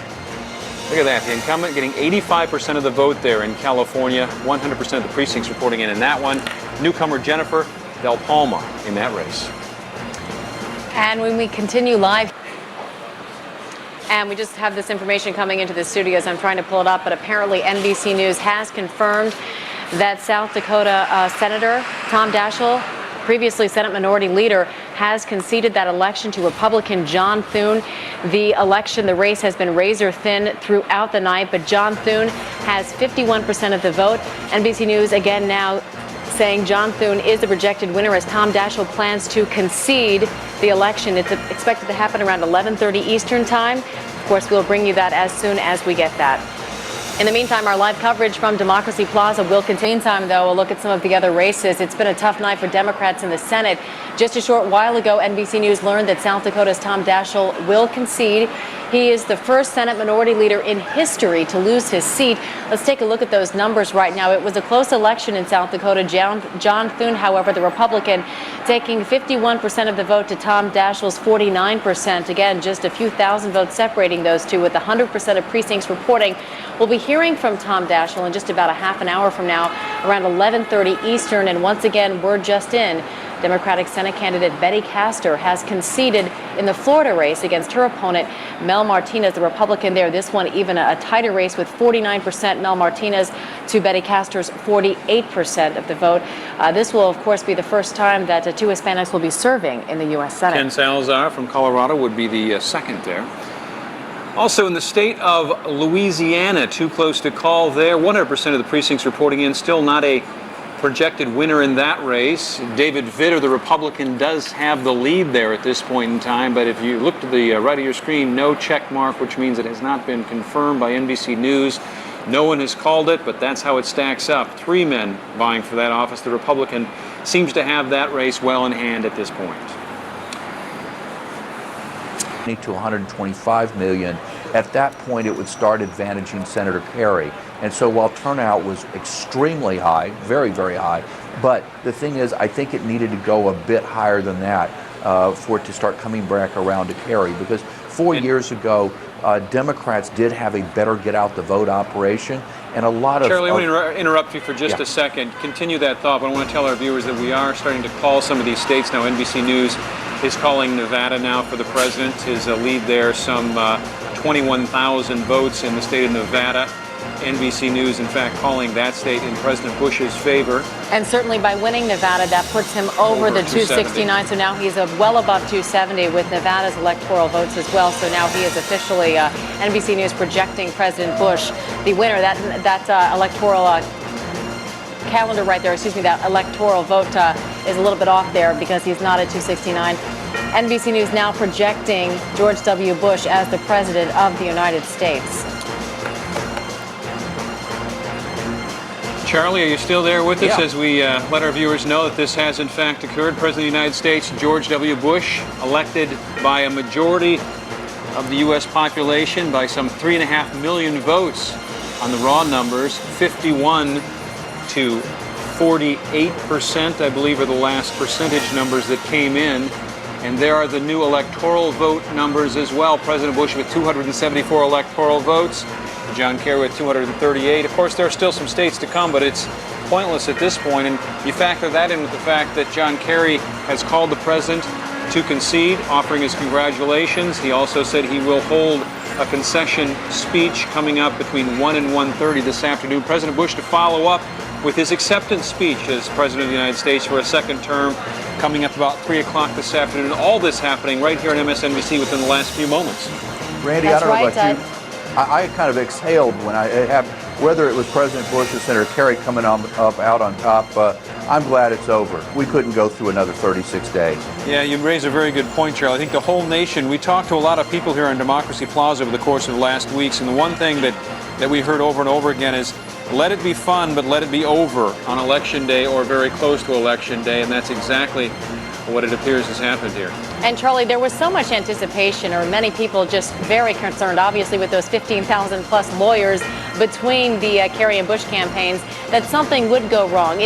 Look at that, the incumbent getting 85% of the vote there in California, 100% of the precincts reporting in that one. Newcomer Jennifer Del Palma in that race. And when we continue live, and we just have this information coming into the studios, I'm trying to pull it up, but apparently NBC News has confirmed that South Dakota Senator Tom Daschle, previously Senate Minority Leader, has conceded that election to Republican John Thune. The race has been razor thin throughout the night, but John Thune has 51% of the vote. NBC News again now saying John Thune is the projected winner as Tom Daschle plans to concede the election. It's expected to happen around 11:30 Eastern time. Of course, we'll bring you that as soon as we get that. In the meantime, our live coverage from Democracy Plaza will continue. Meantime, though, we'll look at some of the other races. It's been a tough night for Democrats in the Senate. Just a short while ago, NBC News learned that South Dakota's Tom Daschle will concede. He is the first Senate Minority Leader in history to lose his seat. Let's take a look at those numbers right now. It was a close election in South Dakota. John Thune, however, the Republican, taking 51% of the vote to Tom Daschle's 49%. Again, just a few thousand votes separating those two, with 100% of precincts reporting. We'll be hearing from Tom Daschle in just about a half an hour from now, around 11:30 Eastern. And once again, we're just in. Democratic Senate candidate Betty Castor has conceded in the Florida race against her opponent, Mel Martinez, the Republican there. This one even a tighter race with 49% Mel Martinez to Betty Castor's 48% of the vote. This will, of course, be the first time that 2 Hispanics will be serving in the U.S. Senate. Ken Salazar from Colorado would be the second there. Also in the state of Louisiana, too close to call there. 100% of the precincts reporting in, still not a projected winner in that race. David Vitter, the Republican, does have the lead there at this point in time, but if you look to the right of your screen, no check mark, which means it has not been confirmed by NBC News. No one has called it, but that's how it stacks up. 3 men vying for that office. The Republican seems to have that race well in hand at this point. To 125 million. At that point, it would start advantaging Senator Kerry. And so while turnout was extremely high, very, very high, but the thing is, I think it needed to go a bit higher than that for it to start coming back around to Kerry. Because 4 years ago, Democrats did have a better get-out-the-vote operation, and a lot of... Charlie, I want to interrupt you for just a second. Continue that thought, but I want to tell our viewers that we are starting to call some of these states now. NBC News is calling Nevada now for the president. His lead there, some 21,000 votes in the state of Nevada. NBC News, in fact, calling that state in President Bush's favor. And certainly by winning Nevada, that puts him over the 269. So now he's well above 270 with Nevada's electoral votes as well. So now he is officially NBC News projecting President Bush the winner. That electoral calendar right there, that electoral vote is a little bit off there because he's not at 269. NBC News now projecting George W. Bush as the president of the United States. Charlie, are you still there with us Yeah. as we let our viewers know that this has in fact occurred? President of the United States, George W. Bush, elected by a majority of the U.S. population by some 3.5 million votes on the raw numbers. 51 to 48%, I believe, are the last percentage numbers that came in. And there are the new electoral vote numbers as well. President Bush with 274 electoral votes. John Kerry with 238. Of course, there are still some states to come, but it's pointless at this point. And you factor that in with the fact that John Kerry has called the president to concede, offering his congratulations. He also said he will hold a concession speech coming up between 1 and 1:30 this afternoon. President Bush to follow up with his acceptance speech as President of the United States for a second term, coming up about 3 o'clock this afternoon. All this happening right here on MSNBC within the last few moments. Randy, That's I don't know right, about you. I kind of exhaled when I had, whether it was President Bush or Senator Kerry coming out on top. I'm glad it's over. We couldn't go through another 36 days. Yeah, you raise a very good point, Charlie. I think the whole nation, we talked to a lot of people here on Democracy Plaza over the course of the last weeks, and the one thing that we heard over and over again is, let it be fun, but let it be over on Election Day or very close to Election Day, and that's exactly what it appears has happened here. And Charlie, there was so much anticipation, or many people just very concerned, obviously, with those 15,000 plus lawyers between the Kerry and Bush campaigns, that something would go wrong.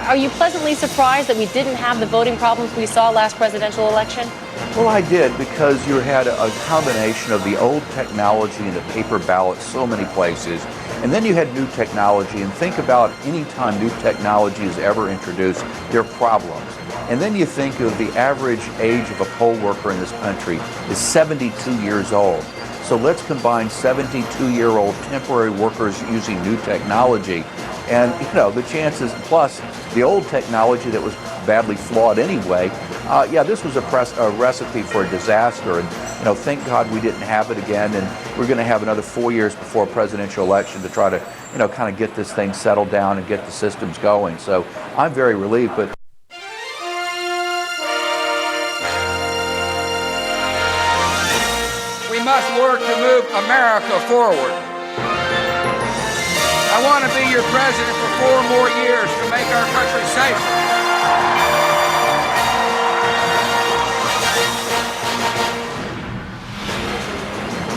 Are you pleasantly surprised that we didn't have the voting problems we saw last presidential election? Well, I did, because you had a combination of the old technology and the paper ballots so many places, and then you had new technology. And think about any time new technology is ever introduced, there are problems. And then you think of the average age of a poll worker in this country is 72 years old. So let's combine 72-year-old temporary workers using new technology. And, the chances, plus the old technology that was badly flawed anyway, this was a recipe for a disaster. And, thank God we didn't have it again. And we're going to have another 4 years before a presidential election to try to, kind of get this thing settled down and get the systems going. So I'm very relieved. But we must work to move America forward. I want to be your president for 4 more years to make our country safer.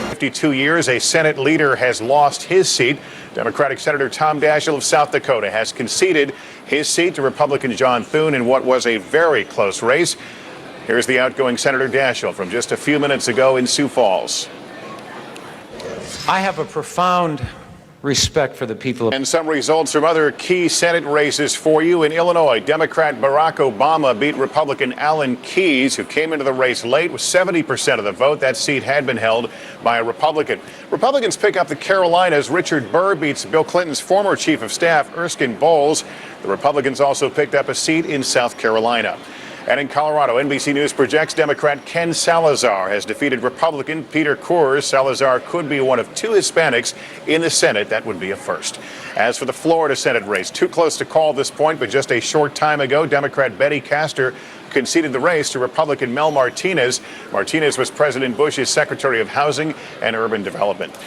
52 years, a Senate leader has lost his seat. Democratic Senator Tom Daschle of South Dakota has conceded his seat to Republican John Thune in what was a very close race. Here's the outgoing Senator Daschle from just a few minutes ago in Sioux Falls. I have a profound respect for the people. And some results from other key Senate races for you. In Illinois, Democrat Barack Obama beat Republican Alan Keyes, who came into the race late with 70% of the vote. That seat had been held by a Republican. Republicans pick up the Carolinas. Richard Burr beats Bill Clinton's former chief of staff, Erskine Bowles. The Republicans also picked up a seat in South Carolina. And in Colorado, NBC News projects Democrat Ken Salazar has defeated Republican Peter Coors. Salazar could be one of 2 Hispanics in the Senate. That would be a first. As for the Florida Senate race, too close to call at this point, but just a short time ago, Democrat Betty Castor conceded the race to Republican Mel Martinez. Martinez was President Bush's Secretary of Housing and Urban Development.